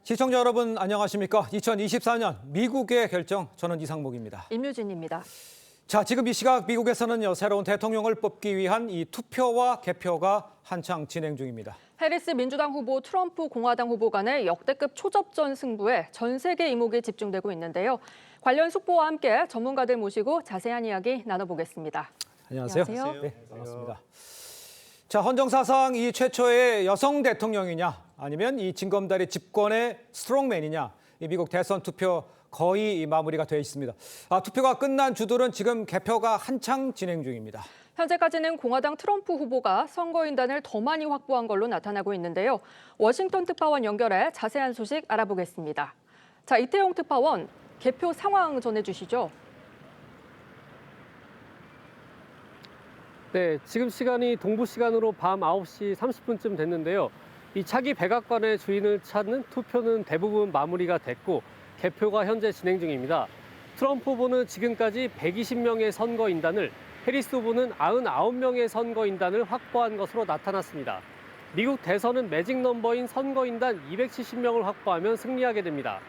시청자 여러분 안녕하십니까? 2024년 미국의 결정, 저는 이상목입니다. 임유진입니다. 자, 지금 이 시각 미국에서는요, 새로운 대통령을 뽑기 위한 이 투표와 개표가 한창 진행 중입니다. 해리스 민주당 후보, 트럼프 공화당 후보 간의 역대급 초접전 승부에 전 세계 이목이 집중되고 있는데요. 관련 속보와 함께 전문가들 모시고 자세한 이야기 나눠보겠습니다. 안녕하세요. 안녕하세요. 네, 반갑습니다. 자, 헌정사상 이 최초의 여성 대통령이냐, 아니면 이 징검다리 집권의 스트롱맨이냐, 이 미국 대선 투표 거의 마무리가 되어 있습니다. 투표가 끝난 주들은 지금 개표가 한창 진행 중입니다. 현재까지는 공화당 트럼프 후보가 선거인단을 더 많이 확보한 걸로 나타나고 있는데요. 워싱턴 특파원 연결해 자세한 소식 알아보겠습니다. 자, 이태용 특파원, 개표 상황 전해주시죠. 네, 지금 시간이 동부 시간으로 밤 9시 30분쯤 됐는데요. 이 차기 백악관의 주인을 찾는 투표는 대부분 마무리가 됐고 개표가 현재 진행 중입니다. 트럼프 후보는 지금까지 120명의 선거인단을, 해리스 후보는 99명의 선거인단을 확보한 것으로 나타났습니다. 미국 대선은 매직 넘버인 선거인단 270명을 확보하면 승리하게 됩니다.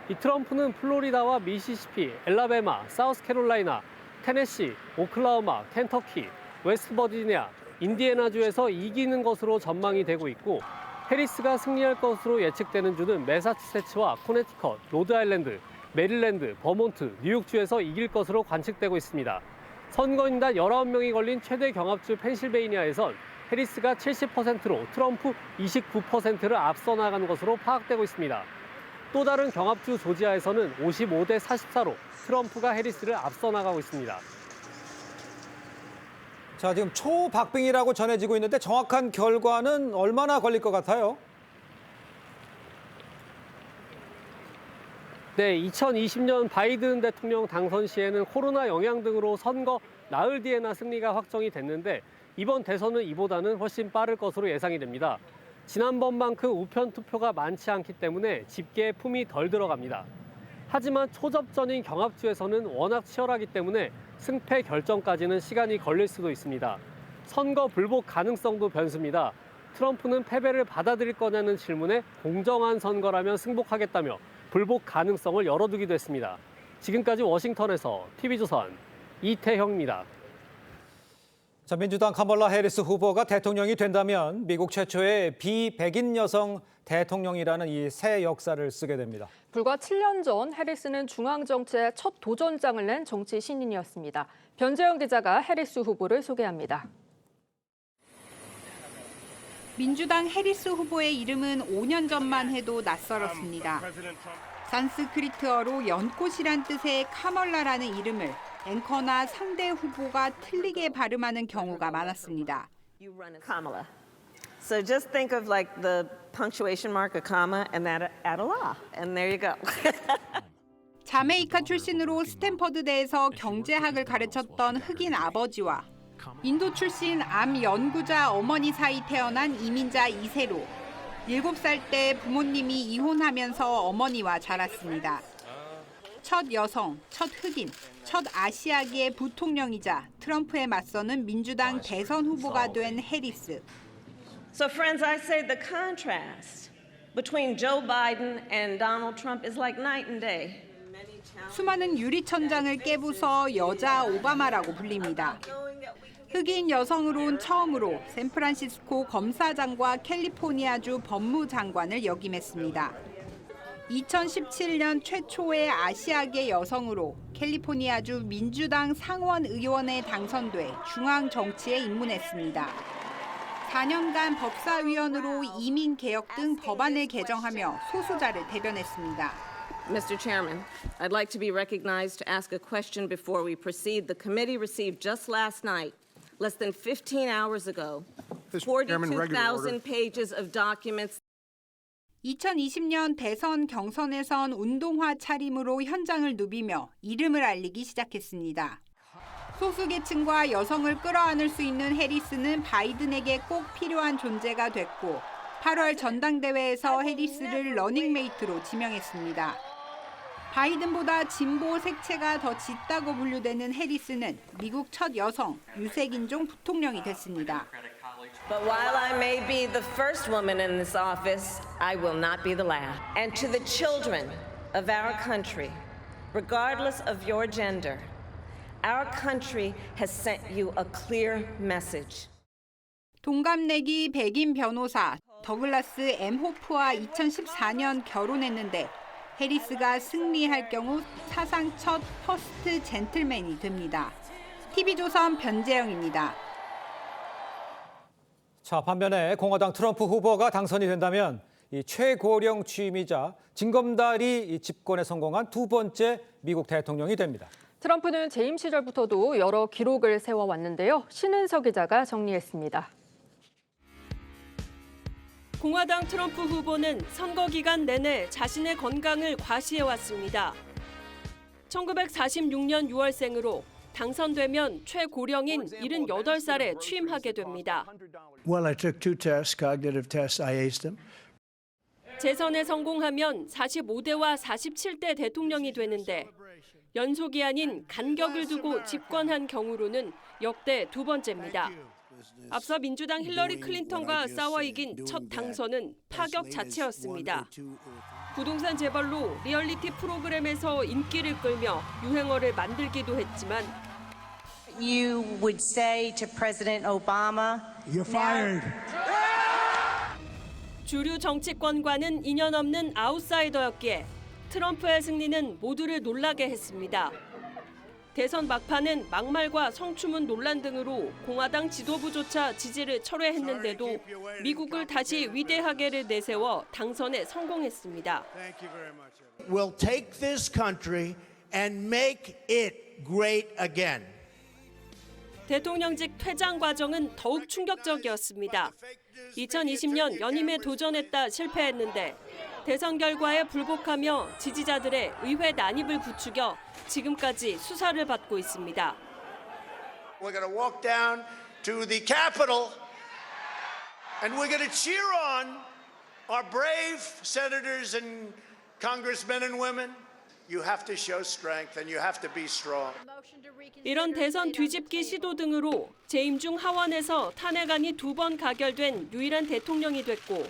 이 트럼프는 플로리다와 미시시피, 엘라베마, 사우스캐롤라이나, 테네시, 오클라호마, 켄터키, 웨스트버지니아, 인디애나주에서 이기는 것으로 전망이 되고 있고 해리스가 승리할 것으로 예측되는 주는 매사추세츠와 코네티컷, 로드아일랜드, 메릴랜드, 버몬트, 뉴욕주에서 이길 것으로 관측되고 있습니다. 선거인단 19명이 걸린 최대 경합주 펜실베이니아에선 해리스가 70%로 트럼프 29%를 앞서 나간 것으로 파악되고 있습니다. 또 다른 경합주 조지아에서는 55대 44로 트럼프가 해리스를 앞서 나가고 있습니다. 자, 지금 초박빙이라고 전해지고 있는데 정확한 결과는 얼마나 걸릴 것 같아요? 네, 2020년 바이든 대통령 당선 시에는 코로나 영향 등으로 선거 나흘 뒤에나 승리가 확정이 됐는데 이번 대선은 이보다는 훨씬 빠를 것으로 예상이 됩니다. 지난번만큼 우편 투표가 많지 않기 때문에 집계에 품이 덜 들어갑니다. 하지만 초접전인 경합주에서는 워낙 치열하기 때문에 승패 결정까지는 시간이 걸릴 수도 있습니다. 선거 불복 가능성도 변수입니다. 트럼프는 패배를 받아들일 거냐는 질문에 공정한 선거라면 승복하겠다며 불복 가능성을 열어두기도 했습니다. 지금까지 워싱턴에서 TV조선 이태형입니다. 자, 민주당 카멀라 해리스 후보가 대통령이 된다면 미국 최초의 비백인 여성 대통령이라는 이 새 역사를 쓰게 됩니다. 불과 7년 전 해리스는 중앙정치의 첫 도전장을 낸 정치 신인이었습니다. 변재영 기자가 해리스 후보를 소개합니다. 민주당 해리스 후보의 이름은 5년 전만 해도 낯설었습니다. 산스크리트어로 연꽃이란 뜻의 카멀라라는 이름을 앵커나 상대 후보가 틀리게 발음하는 경우가 많았습니다. Kamala. So just think of like the punctuation mark, a comma, and that add a la, and there you go. 자메이카 출신으로 스탠퍼드대에서 경제학을 가르쳤던 흑인 아버지와 인도 출신 암 연구자 어머니 사이 태어난 이민자 2세로 7살 때 부모님이 이혼하면서 어머니와 자랐습니다. 첫 여성, 첫 흑인, 첫 아시아계의 부통령이자 트럼프에 맞서는 민주당 대선 후보가 된 해리스. So friends, I say the contrast between Joe Biden and Donald Trump is like night and day. 수많은 유리천장을 깨부숴 여자 오바마라고 불립니다. 흑인 여성으론 처음으로 샌프란시스코 검사장과 캘리포니아주 법무장관을 역임했습니다. 2017년 최초의 아시아계 여성으로 캘리포니아주 민주당 상원 의원에 당선돼 중앙 정치에 입문했습니다. 4년간 법사위원으로 이민 개혁 등 법안을 개정하며 소수자를 대변했습니다. Mr. Chairman, I'd like to be recognized to ask a question before we proceed. The committee received just last night, less than 15 hours ago, 42,000 pages of documents. 2020년 대선 경선에선 운동화 차림으로 현장을 누비며 이름을 알리기 시작했습니다. 소수계층과 여성을 끌어안을 수 있는 해리스는 바이든에게 꼭 필요한 존재가 됐고 8월 전당대회에서 해리스를 러닝메이트로 지명했습니다. 바이든보다 진보 색채가 더 짙다고 분류되는 해리스는 미국 첫 여성 유색인종 부통령이 됐습니다. But while I may be the first woman in this office, I will not be the last. And to the children of our country, regardless of your gender, our country has sent you a clear message. 동갑내기 백인 변호사 더글라스 M. 호프와 2014년 결혼했는데 해리스가 승리할 경우 사상 첫 퍼스트 젠틀맨이 됩니다. TV조선 변재영입니다. 자, 반면에 공화당 트럼프 후보가 당선이 된다면 이 최고령 취임이자 징검다리 이 집권에 성공한 두 번째 미국 대통령이 됩니다. 트럼프는 재임 시절부터도 여러 기록을 세워왔는데요. 신은석 기자가 정리했습니다. 공화당 트럼프 후보는 선거 기간 내내 자신의 건강을 과시해왔습니다. 1946년 6월생으로 당선되면 최고령인 78살에 취임하게 됩니다. Well, I took 2 tests, cognitive tests. I aced them. 재선에 성공하면 45대와 47대 대통령이 되는데 연속이 아닌 간격을 두고 집권한 경우로는 역대 두 번째입니다. 앞서 민주당 힐러리 클린턴과 싸워 이긴 첫 당선은 파격 자체였습니다. 부동산 재벌로 리얼리티 프로그램에서 인기를 끌며 유행어를 만들기도 했지만 You would say to President Obama, You're fired. 주류 정치권과는 인연 없는 아웃사이더였기에 트럼프의 승리는 모두를 놀라게 했습니다. 대선 막판은 막말과 성추문 논란 등으로 공화당 지도부조차 지지를 철회했는데도 미국을 다시 위대하게를 내세워 당선에 성공했습니다. We'll take this country and make it great again. 대통령직 퇴장 과정은 더욱 충격적이었습니다. 2020년 연임에 도전했다 실패했는데 대선 결과에 불복하며 지지자들의 의회 난입을 부추겨 지금까지 수사를 받고 있습니다. We're going to walk down to the Capitol and we're going to cheer on our brave senators and congressmen and women. You have to show strength and you have to be strong. 이런 대선 뒤집기 시도 등으로 재임 중 하원에서 탄핵안이 2번 가결된 유일한 대통령이 됐고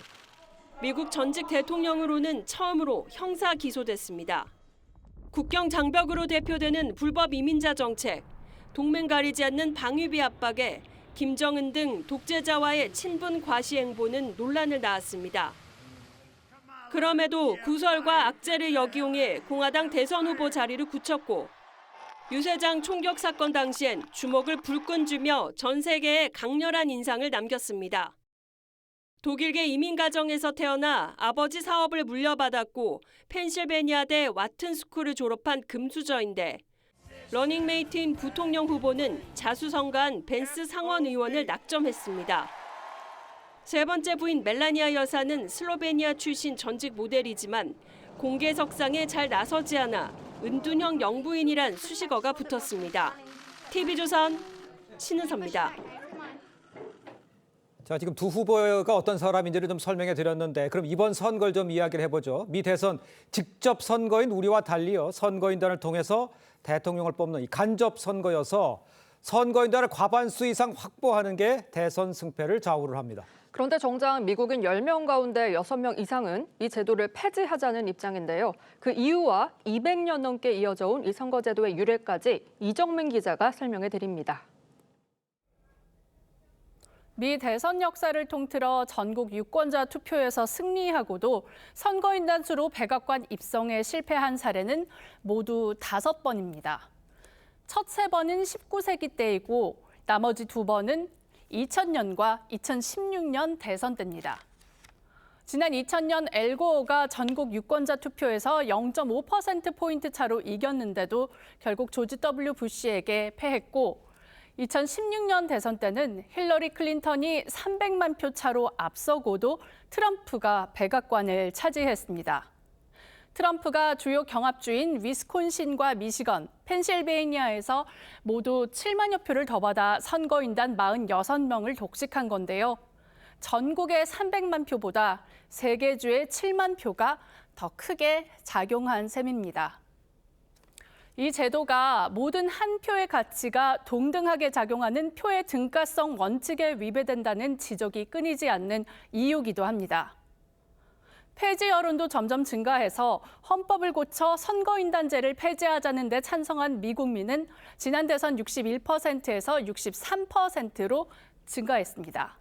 미국 전직 대통령으로는 처음으로 형사 기소됐습니다. 국경 장벽으로 대표되는 불법 이민자 정책, 동맹 가리지 않는 방위비 압박에 김정은 등 독재자와의 친분 과시 행보는 논란을 낳았습니다. 그럼에도 구설과 악재를 역이용해 공화당 대선 후보 자리를 굳혔고 유세장 총격 사건 당시엔 주목을 불끈 쥐며 전 세계에 강렬한 인상을 남겼습니다. 독일계 이민 가정에서 태어나 아버지 사업을 물려받았고 펜실베니아대 와튼 스쿨을 졸업한 금수저인데 러닝메이트인 부통령 후보는 자수성가한 벤스 상원 의원을 낙점했습니다. 세 번째 부인 멜라니아 여사는 슬로베니아 출신 전직 모델이지만 공개석상에 잘 나서지 않아 은둔형 영부인이란 수식어가 붙었습니다. TV조선 신은서입니다. 자, 지금 두 후보가 어떤 사람인지를 좀 설명해 드렸는데 그럼 이번 선거를 좀 이야기를 해보죠. 미 대선 직접 선거인 우리와 달리요. 선거인단을 통해서 대통령을 뽑는 이 간접 선거여서 선거인단을 과반수 이상 확보하는 게 대선 승패를 좌우를 합니다. 그런데 정작 미국은 10명 가운데 6명 이상은 이 제도를 폐지하자는 입장인데요. 그 이유와 200년 넘게 이어져 온 이 선거제도의 유래까지 이정민 기자가 설명해 드립니다. 미 대선 역사를 통틀어 전국 유권자 투표에서 승리하고도 선거인단 수로 백악관 입성에 실패한 사례는 모두 5번입니다. 첫 3번은 19세기 때이고 나머지 2번은 2000년과 2016년 대선 때입니다. 지난 2000년 엘고어가 전국 유권자 투표에서 0.5%포인트 차로 이겼는데도 결국 조지 W. 부시에게 패했고 2016년 대선 때는 힐러리 클린턴이 300만 표 차로 앞서고도 트럼프가 백악관을 차지했습니다. 트럼프가 주요 경합주인 위스콘신과 미시건, 펜실베이니아에서 모두 7만여 표를 더 받아 선거인단 46명을 독식한 건데요. 전국의 300만 표보다 3개 주의 7만 표가 더 크게 작용한 셈입니다. 이 제도가 모든 한 표의 가치가 동등하게 작용하는 표의 등가성 원칙에 위배된다는 지적이 끊이지 않는 이유기도 합니다. 폐지 여론도 점점 증가해서 헌법을 고쳐 선거인단제를 폐지하자는 데 찬성한 미국민은 지난 대선 61%에서 63%로 증가했습니다.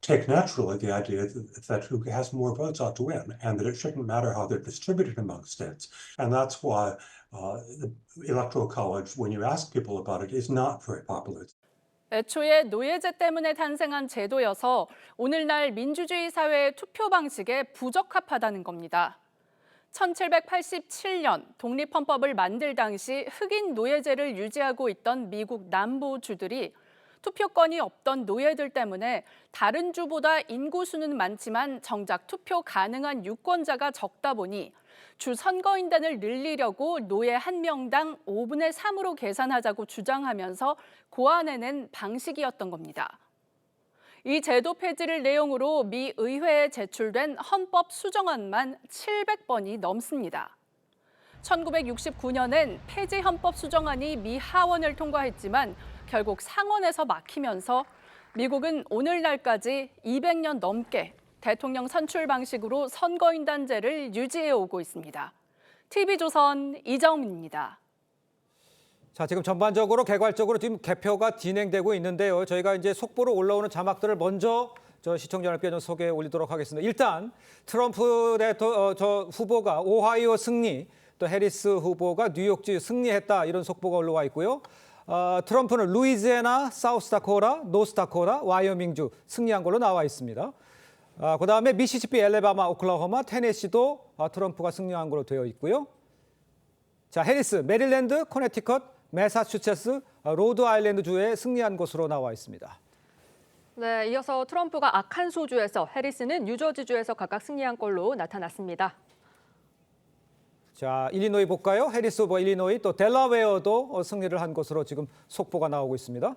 Take naturally the idea that who has more votes ought to win, and that it shouldn't matter how they're distributed among states. And that's why the Electoral College, when you ask people about it, is not very popular. 애초에 노예제 때문에 탄생한 제도여서 오늘날 민주주의 사회의 투표 방식에 부적합하다는 겁니다. 1787년 독립헌법을 만들 당시 흑인 노예제를 유지하고 있던 미국 남부주들이 투표권이 없던 노예들 때문에 다른 주보다 인구수는 많지만 정작 투표 가능한 유권자가 적다 보니 주 선거인단을 늘리려고 노예 한 명당 5분의 3으로 계산하자고 주장하면서 고안해낸 방식이었던 겁니다. 이 제도 폐지를 내용으로 미 의회에 제출된 헌법 수정안만 700번이 넘습니다. 1969년엔 폐지 헌법 수정안이 미 하원을 통과했지만 결국 상원에서 막히면서 미국은 오늘날까지 200년 넘게 대통령 선출 방식으로 선거인단제를 유지해 오고 있습니다. TV조선 이정민입니다. 자, 지금 전반적으로 개괄적으로 지금 개표가 진행되고 있는데요. 저희가 이제 속보로 올라오는 자막들을 먼저 시청자 여러분께 좀 소개해 올리도록 하겠습니다. 일단 트럼프 후보가 오하이오 승리, 또 해리스 후보가 뉴욕주 승리했다 이런 속보가 올라와 있고요. 트럼프는 루이지애나, 사우스다코타, 노스다코타, 와이어밍주 승리한 걸로 나와 있습니다. 그다음에 미시시피, 엘레바마, 오클라호마, 테네시도 트럼프가 승리한 걸로 되어 있고요. 자, 해리스, 메릴랜드, 코네티컷, 매사추세츠, 로드아일랜드 주에 승리한 것으로 나와 있습니다. 네, 이어서 트럼프가 아칸소주에서, 해리스는 뉴저지주에서 각각 승리한 걸로 나타났습니다. 자, 일리노이 볼까요? 해리스 후보 일리노이, 또 델라웨어도 승리를 한 것으로 지금 속보가 나오고 있습니다.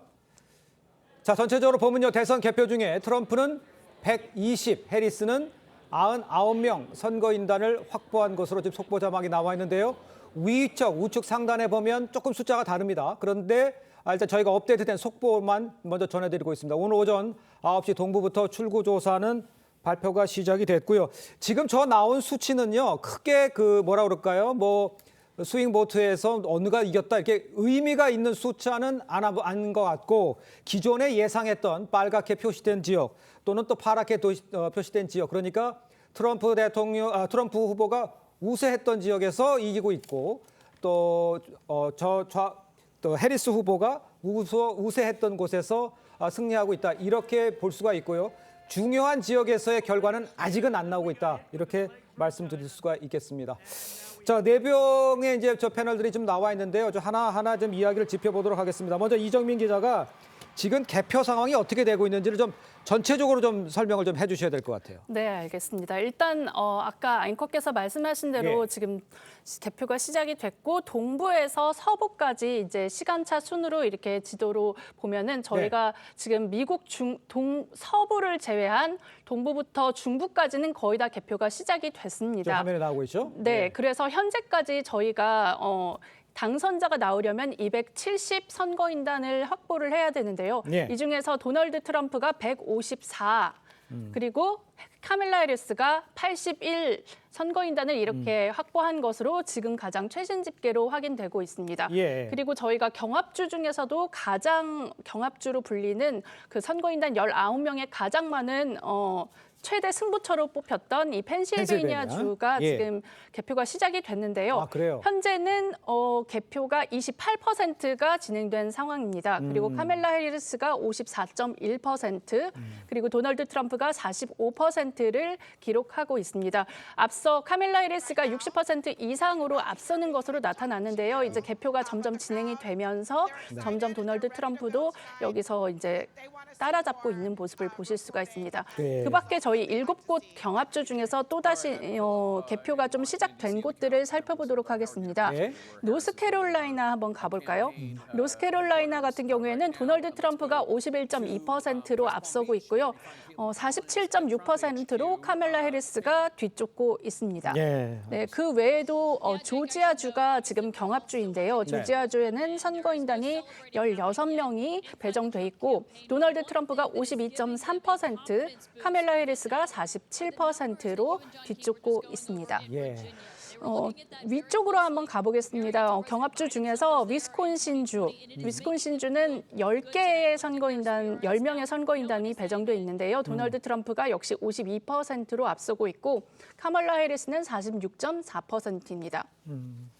자, 전체적으로 보면요, 대선 개표 중에 트럼프는 120, 해리스는 99명 선거인단을 확보한 것으로 지금 속보 자막이 나와 있는데요. 위쪽, 우측 상단에 보면 조금 숫자가 다릅니다. 그런데 일단 저희가 업데이트된 속보만 먼저 전해드리고 있습니다. 오늘 오전 9시 동부부터 출구조사는 발표가 시작이 됐고요. 지금 저 나온 수치는요, 크게 뭐라 그럴까요? 스윙보트에서 어느가 이겼다 이렇게 의미가 있는 숫자는 아닌 것 같고, 기존에 예상했던 빨갛게 표시된 지역 또는 또 파랗게 표시된 지역, 그러니까 트럼프 후보가 우세했던 지역에서 이기고 있고, 또 해리스 후보가 우세했던 곳에서 승리하고 있다, 이렇게 볼 수가 있고요. 중요한 지역에서의 결과는 아직은 안 나오고 있다, 이렇게 말씀드릴 수가 있겠습니다. 자, 네 명의 이제 패널들이 좀 나와 있는데요. 하나하나 좀 이야기를 짚어보도록 하겠습니다. 먼저 이정민 기자가 지금 개표 상황이 어떻게 되고 있는지를 좀 전체적으로 좀 설명을 좀 해주셔야 될 것 같아요. 네, 알겠습니다. 일단 아까 앵커께서 말씀하신 대로 지금 개표가 시작이 됐고, 동부에서 서부까지 이제 시간차 순으로 이렇게 지도로 보면은 저희가 지금 미국 서부를 제외한 동부부터 중부까지는 거의 다 개표가 시작이 됐습니다. 화면에 나오고 있죠? 네, 그래서 현재까지 저희가 당선자가 나오려면 270 선거인단을 확보를 해야 되는데요. 이 중에서 도널드 트럼프가 154, 그리고 카밀라 해리스가 81 선거인단을 이렇게 확보한 것으로 지금 가장 최신 집계로 확인되고 있습니다. 그리고 저희가 경합주 중에서도 가장 경합주로 불리는 그 선거인단 19명의 가장 많은 최대 승부처로 뽑혔던 이 펜실베이니아 주가 지금 개표가 시작이 됐는데요. 현재는 개표가 28%가 진행된 상황입니다. 그리고 카밀라 해리스가 54.1%, 그리고 도널드 트럼프가 45%를 기록하고 있습니다. 앞서 카밀라 해리스가 60% 이상으로 앞서는 것으로 나타났는데요. 이제 개표가 점점 진행이 되면서 점점 도널드 트럼프도 여기서 이제 따라잡고 있는 모습을 보실 수가 있습니다. 그 밖에 저희 7곳 경합주 중에서 또다시 개표가 좀 시작된 곳들을 살펴보도록 하겠습니다. 노스캐롤라이나 한번 가볼까요? 노스캐롤라이나 같은 경우에는 도널드 트럼프가 51.2%로 앞서고 있고요. 47.6% 20% 카멜라 해리스가 뒤쫓고 있습니다. 예. 네, 그 외에도 조지아주가 지금 경합주인데요. 조지아주에는 선거인단이 16명이 배정돼 있고 도널드 트럼프가 52.3%, 카멜라 해리스가 47%로 뒤쫓고 있습니다. 예. 위쪽으로 한번 가보겠습니다. 경합주 중에서 위스콘신주는 10개의 선거인단, 10명의 선거인단이 배정돼 있는데요. 도널드 트럼프가 역시 52%로 앞서고 있고 카멀라 해리스는 46.4%입니다.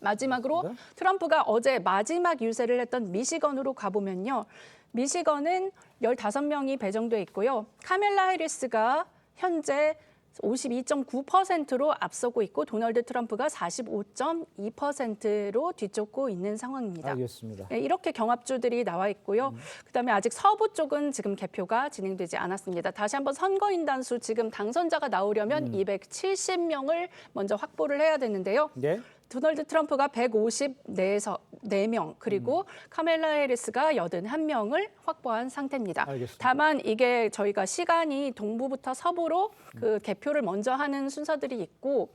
마지막으로 트럼프가 어제 마지막 유세를 했던 미시건으로 가보면요. 미시건은 15명이 배정돼 있고요. 카멜라 해리스가 현재 52.9%로 앞서고 있고 도널드 트럼프가 45.2%로 뒤쫓고 있는 상황입니다. 알겠습니다. 네, 이렇게 경합주들이 나와 있고요. 그다음에 아직 서부 쪽은 지금 개표가 진행되지 않았습니다. 다시 한번 선거인단 수 지금 당선자가 나오려면 270명을 먼저 확보를 해야 되는데요. 네. 도널드 트럼프가 154명 그리고 카멜라 해리스가 81명을 확보한 상태입니다. 알겠습니다. 다만 이게 저희가 시간이 동부부터 서부로 그 개표를 먼저 하는 순서들이 있고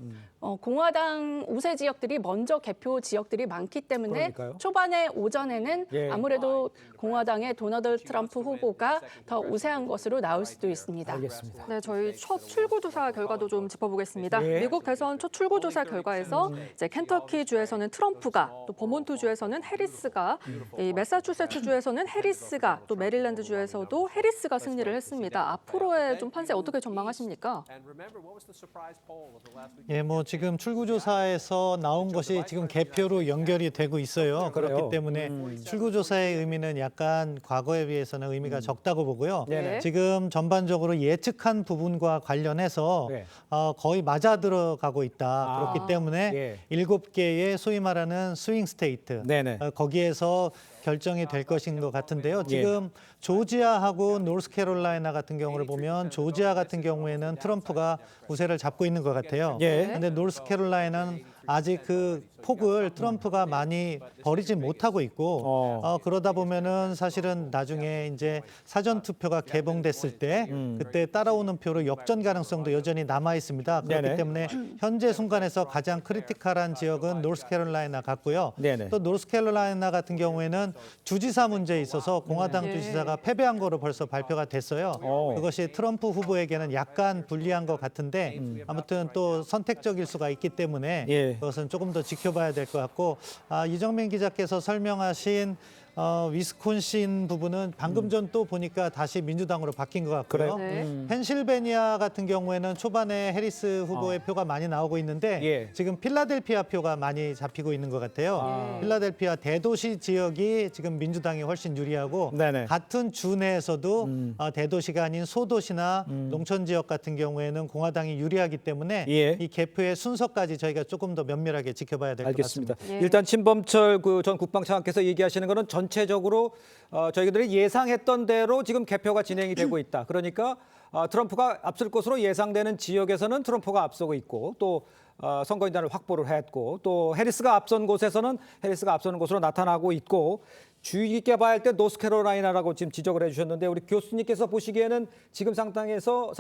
공화당 우세 지역들이 먼저 개표 지역들이 많기 때문에 그러니까요. 초반에 오전에는 예. 아무래도 공화당의 도널드 트럼프 후보가 더 우세한 것으로 나올 수도 있습니다. 알겠습니다. 네, 저희 첫 출구조사 결과도 좀 짚어보겠습니다. 예. 미국 대선 첫 출구조사 결과에서 이제 켄터키 주에서는 트럼프가, 또 버몬트 주에서는 해리스가, 이 매사추세츠 주에서는 해리스가, 또 메릴랜드 주에서도 해리스가 승리를 했습니다. 앞으로의 좀 판세 어떻게 전망하십니까? 예, 뭐 지금 출구조사에서 나온 것이 지금 개표로 연결이 되고 있어요. 그래요? 그렇기 때문에 출구조사의 의미는 약간 과거에 비해서는 의미가 적다고 보고요. 네네. 지금 전반적으로 예측한 부분과 관련해서 네. 거의 맞아 들어가고 있다. 그렇기 때문에 예. 7개의 소위 말하는 스윙 스테이트 네네. 거기에서 결정이 될 것인 것 같은데요. 지금 조지아하고 노스캐롤라이나 같은 경우를 보면 조지아 같은 경우에는 트럼프가 우세를 잡고 있는 것 같아요. 그런데 예. 노스캐롤라이나는 아직 그 폭을 트럼프가 많이 버리지 못하고 있고 그러다 보면은 사실은 나중에 이제 사전 투표가 개봉됐을 때 그때 따라오는 표로 역전 가능성도 여전히 남아 있습니다. 그렇기 네네. 때문에 현재 순간에서 가장 크리티컬한 지역은 노스캐롤라이나 같고요. 네네. 또 노스캐롤라이나 같은 경우에는 주지사 문제에 있어서 공화당 주지사가 패배한 거로 벌써 발표가 됐어요. 그것이 트럼프 후보에게는 약간 불리한 것 같은데 아무튼 또 선택적일 수가 있기 때문에 예. 그것은 조금 더 지켜봐야 될 것 같고 이정민 기자께서 설명하신 위스콘신 부분은 방금 전 또 보니까 다시 민주당으로 바뀐 것 같고요. 네. 펜실베니아 같은 경우에는 초반에 해리스 후보의 표가 많이 나오고 있는데 예. 지금 필라델피아 표가 많이 잡히고 있는 것 같아요. 필라델피아 대도시 지역이 지금 민주당이 훨씬 유리하고 네네. 같은 주 내에서도 대도시가 아닌 소도시나 농촌 지역 같은 경우에는 공화당이 유리하기 때문에 예. 이 개표의 순서까지 저희가 조금 더 면밀하게 지켜봐야 될 것 알겠습니다. 같습니다. 일단 친범철 전 국방장관께서 얘기하시는 거는 전체적으로 저희들이 예상했던 대로 지금 개표가 진행이 되고 있다. 그러니까 트럼프가 앞설 것으로 예상되는 지역에서는 트럼프가 앞서고 있고 또 선거인단을 확보를 했고 또 해리스가 앞선 곳에서는 해리스가 앞서는 곳으로 나타나고 있고 주의 깊게 봐야 할 때 노스캐롤라이나라고 지금 지적을 해주셨는데 우리 교수님께서 보시기에는 지금 상태에서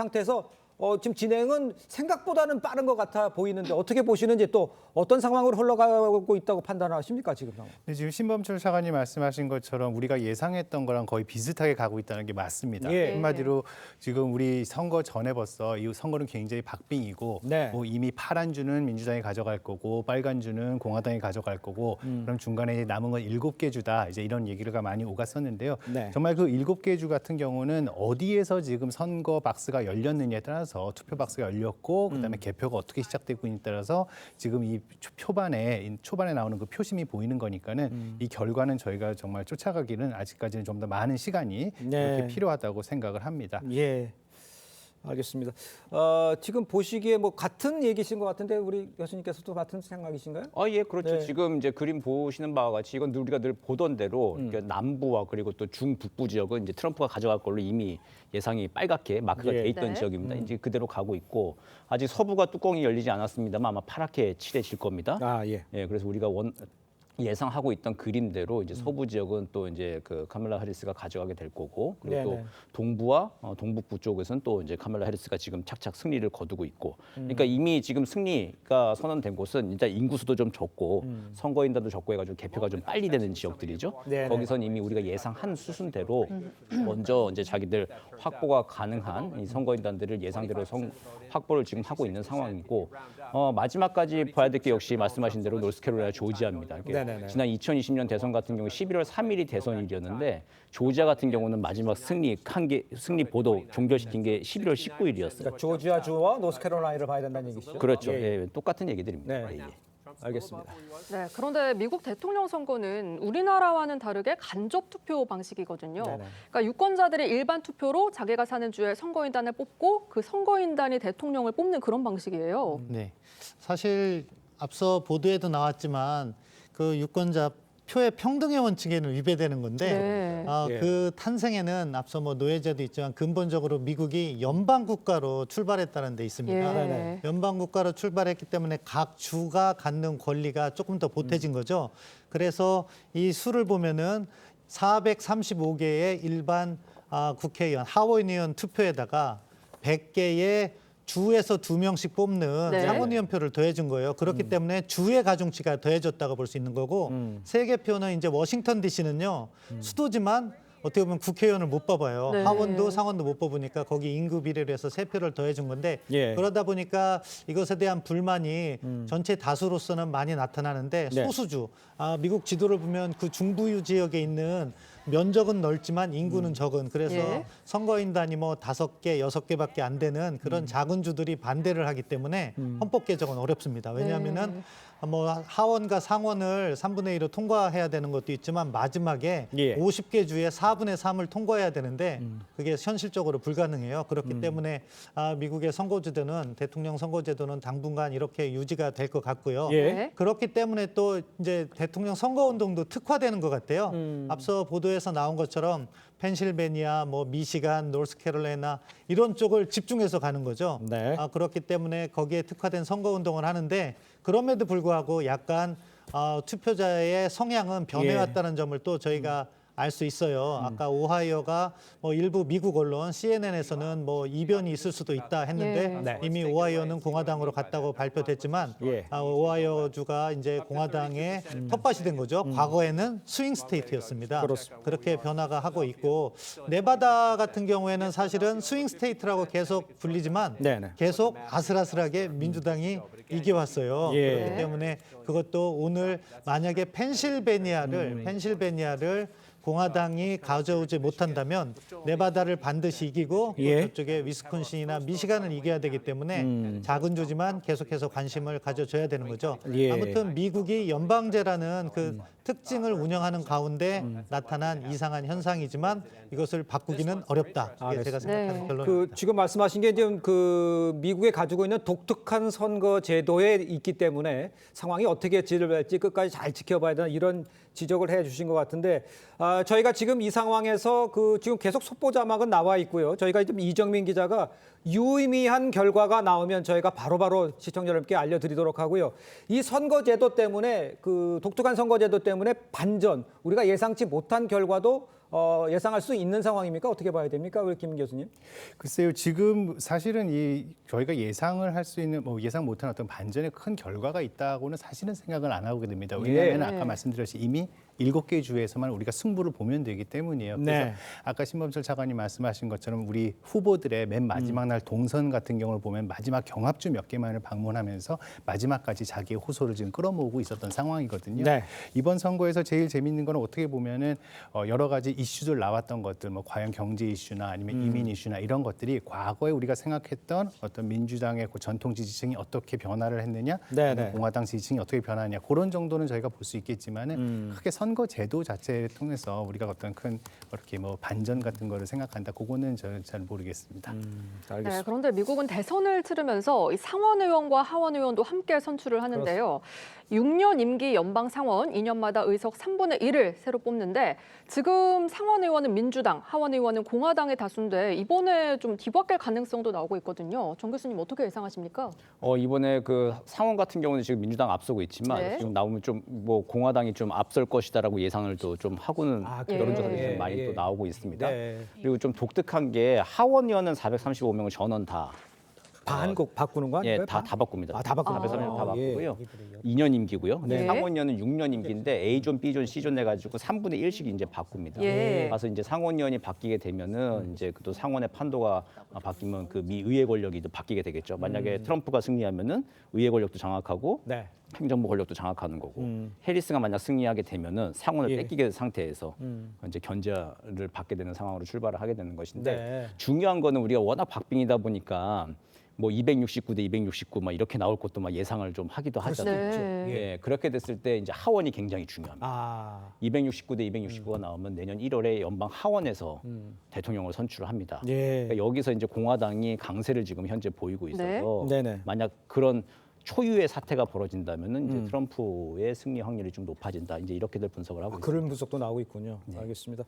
지금 진행은 생각보다는 빠른 것 같아 보이는데 어떻게 보시는지 또 어떤 상황으로 흘러가고 있다고 판단하십니까 지금 상황? 네, 지금 신범철 차관님 말씀하신 것처럼 우리가 예상했던 거랑 거의 비슷하게 가고 있다는 게 맞습니다. 예. 한마디로 지금 우리 선거 전에 벌써 이 선거는 굉장히 박빙이고 네. 뭐 이미 파란 주는 민주당이 가져갈 거고 빨간 주는 공화당이 가져갈 거고 그럼 중간에 남은 건 7개 주다 이제 이런 얘기가 많이 오갔었는데요. 네. 정말 그 7개 주 같은 경우는 어디에서 지금 선거 박스가 열렸느냐에 따라서 투표 박스가 열렸고 그다음에 개표가 어떻게 시작되고 있느냐에 따라서 지금 이 초반에 나오는 그 표심이 보이는 거니까는 이 결과는 저희가 정말 쫓아가기는 아직까지는 좀 더 많은 시간이 그렇게 필요하다고 생각을 합니다. 예. 알겠습니다. 지금 보시기에 뭐 같은 얘기신 것 같은데 우리 교수님께서도 같은 생각이신가요? 예, 그렇죠. 네. 지금 이제 그림 보시는 바와 같이 이건 우리가 늘 보던 대로 그러니까 남부와 그리고 또 중북부 지역은 이제 트럼프가 가져갈 걸로 이미 예상이 빨갛게 마크가 예. 돼 있던 네. 지역입니다. 이제 그대로 가고 있고 아직 서부가 뚜껑이 열리지 않았습니다만 아마 파랗게 칠해질 겁니다. 예. 예, 그래서 우리가 예상하고 있던 그림대로 이제 서부 지역은 또 이제 그 카멀라 해리스가 가져가게 될 거고, 그리고 또 동부와 동북부 쪽에서는 또 이제 카멀라 해리스가 지금 착착 승리를 거두고 있고, 그러니까 이미 지금 승리가 선언된 곳은 일단 인구수도 좀 적고 선거인단도 적고 해가지고 개표가 좀 빨리 되는 지역들이죠. 거기선 이미 우리가 예상한 수순대로 먼저 이제 자기들 확보가 가능한 이 선거인단들을 예상대로 확보를 지금 하고 있는 상황이고, 마지막까지 봐야 될 게 역시 말씀하신 대로 노스캐롤라이나 조지아입니다. 지난 2020년 대선 같은 경우 11월 3일이 대선일이었는데 조지아 같은 경우는 마지막 승리 보도 종결시킨 게 11월 19일이었어요. 그러니까 조지아 주와 노스캐롤라이나를 봐야 된다는 얘기시죠? 그렇죠. 예, 똑같은 얘기들입니다. 예. 알겠습니다. 네, 그런데 미국 대통령 선거는 우리나라와는 다르게 간접 투표 방식이거든요. 그러니까 유권자들이 일반 투표로 자기가 사는 주의 선거인단을 뽑고 그 선거인단이 대통령을 뽑는 그런 방식이에요. 네, 사실 앞서 보도에도 나왔지만 그 유권자 표의 평등의 원칙에는 위배되는 건데 그 탄생에는 앞서 뭐 노예제도 있지만 근본적으로 미국이 연방 국가로 출발했다는 데 있습니다. 연방 국가로 출발했기 때문에 각 주가 갖는 권리가 조금 더 보태진 거죠. 그래서 이 수를 보면은 435개의 일반 국회의원, 하원의원 투표에다가 100개의 주에서 2명씩 뽑는 상원의원표를 더해준 거예요. 그렇기 때문에 주의 가중치가 더해졌다고 볼 수 있는 거고, 세 개 표는 이제 워싱턴 DC는요 수도지만 어떻게 보면 국회의원을 못 뽑아요. 하원도 상원도 못 뽑으니까 거기 인구 비례로 해서 세 표를 더해준 건데 그러다 보니까 이것에 대한 불만이 전체 다수로서는 많이 나타나는데 소수주, 미국 지도를 보면 그 중부유 지역에 있는 면적은 넓지만 인구는 적은, 그래서 선거인단이 뭐 5개, 6개밖에 안 되는 그런 작은 주들이 반대를 하기 때문에 헌법 개정은 어렵습니다. 왜냐하면은 뭐 하원과 상원을 3분의 1로 통과해야 되는 것도 있지만 마지막에 50개 주의 4분의 3을 통과해야 되는데 그게 현실적으로 불가능해요. 그렇기 때문에 미국의 선거제도는, 대통령 선거제도는 당분간 이렇게 유지가 될 것 같고요. 그렇기 때문에 또 이제 대통령 선거운동도 특화되는 것 같아요. 앞서 보도에서 나온 것처럼 펜실베니아, 뭐 미시간, 노스캐롤라이나 이런 쪽을 집중해서 가는 거죠. 그렇기 때문에 거기에 특화된 선거운동을 하는데, 그럼에도 불구하고 약간 투표자의 성향은 변해왔다는 점을 또 저희가 알 수 있어요. 아까 오하이오가 뭐 일부 미국 언론 CNN에서는 뭐 이변이 있을 수도 있다 했는데 이미 오하이오는 공화당으로 갔다고 발표됐지만 오하이오주가 이제 공화당의 텃밭이 된 거죠. 과거에는 스윙 스테이트였습니다. 그렇게 변화가 하고 있고, 네바다 같은 경우에는 사실은 스윙 스테이트라고 계속 불리지만 계속 아슬아슬하게 민주당이 이겨왔어요. 그렇기 때문에 그것도 오늘 만약에 펜실베니아를 공화당이 가져오지 못한다면 네바다를 반드시 이기고 저쪽에 위스콘신이나 미시간을 이겨야 되기 때문에 작은 주지만 계속해서 관심을 가져줘야 되는 거죠. 아무튼 미국이 연방제라는 그 특징을 운영하는 가운데 나타난 이상한 현상이지만 이것을 바꾸기는 어렵다. 이게 제가 생각하는 결론입니다. 지금 말씀하신 게 지금 그 미국에 가지고 있는 독특한 선거 제도에 있기 때문에 상황이 어떻게 지를할지 끝까지 잘 지켜봐야 되는 이런 지적을 해주신 것 같은데, 저희가 지금 이 상황에서 지금 계속 속보 자막은 나와 있고요. 저희가 지금 이정민 기자가 유의미한 결과가 나오면 저희가 바로바로 시청자 여러분께 알려드리도록 하고요. 이 선거제도 때문에, 그 독특한 선거제도 때문에 반전, 우리가 예상치 못한 결과도 예상할 수 있는 상황입니까? 어떻게 봐야 됩니까? 우리 김 교수님. 글쎄요, 지금 사실은 저희가 예상을 할 수 있는, 뭐 예상 못한 어떤 반전의 큰 결과가 있다고는 사실은 생각을 안 하게 됩니다. 왜냐하면 아까 말씀드렸듯이 이미 7개 주에서만 우리가 승부를 보면 되기 때문이에요. 그래서 아까 신범철 차관님 말씀하신 것처럼 우리 후보들의 맨 마지막 날 동선 같은 경우를 보면 마지막 경합주 몇 개만을 방문하면서 마지막까지 자기의 호소를 지금 끌어모으고 있었던 상황이거든요. 이번 선거에서 제일 재밌는 건 어떻게 보면은 여러 가지 이슈들 나왔던 것들, 뭐 과연 경제 이슈나 아니면 이민 이슈나 이런 것들이 과거에 우리가 생각했던 어떤 민주당의 그 전통 지지층이 어떻게 변화를 했느냐, 공화당 지지층이 어떻게 변하느냐, 그런 정도는 저희가 볼 수 있겠지만은 크게 선거 제도 자체를 통해서 우리가 어떤 큰 이렇게 뭐 반전 같은 거를 생각한다. 그거는 저는 잘 모르겠습니다. 알겠습니다. 네, 그런데 미국은 대선을 치르면서 이 상원 의원과 하원 의원도 함께 선출을 하는데요. 6년 임기 연방 상원 2년마다 의석 3분의 1을 새로 뽑는데 지금 상원 의원은 민주당, 하원 의원은 공화당의 다수인데 이번에 좀 뒤바뀔 가능성도 나오고 있거든요. 정 교수님 어떻게 예상하십니까? 이번에 그 상원 같은 경우는 지금 민주당 앞서고 있지만 네. 지금 나오면 좀 뭐 공화당이 좀 앞설 것이다라고 예상을 또 좀 하고는 여론조사들이 예. 좀 많이 또 나오고 있습니다. 네. 그리고 좀 독특한 게 하원 의원은 435명을 전원 다 반곡 바꾸는 거 아니에요? 다 바꿉니다. 다 바꾸는 430명 다 예. 바꾸고요. 2년 임기고요. 근데 네. 상원의원은 6년 임기인데 A존, B존, C존 해가지고 3분의 1씩 이제 바꿉니다. 예. 그래서 이제 상원의원이 바뀌게 되면은 이제 또 상원의 판도가 바뀌면 그 미 의회 권력이 또 바뀌게 되겠죠. 만약에 트럼프가 승리하면은 의회 권력도 장악하고 네. 행정부 권력도 장악하는 거고 해리스가 만약 승리하게 되면은 상원을 예. 뺏기게 된 상태에서 이제 견제를 받게 되는 상황으로 출발을 하게 되는 것인데 네. 중요한 거는 우리가 워낙 박빙이다 보니까 뭐 269 대 269 막 이렇게 나올 것도 막 예상을 좀 하기도 하잖아요. 네. 예, 그렇게 됐을 때 이제 하원이 굉장히 중요합니다. 아, 269 대 269가 나오면 내년 1월에 연방 하원에서 대통령을 선출을 합니다. 예. 그러니까 여기서 이제 공화당이 강세를 지금 현재 보이고 있어서 네. 네네. 만약 그런 초유의 사태가 벌어진다면은 이제 트럼프의 승리 확률이 좀 높아진다. 이제 이렇게들 분석을 하고 있습니다. 그런 분석도 나오고 있군요. 알겠습니다.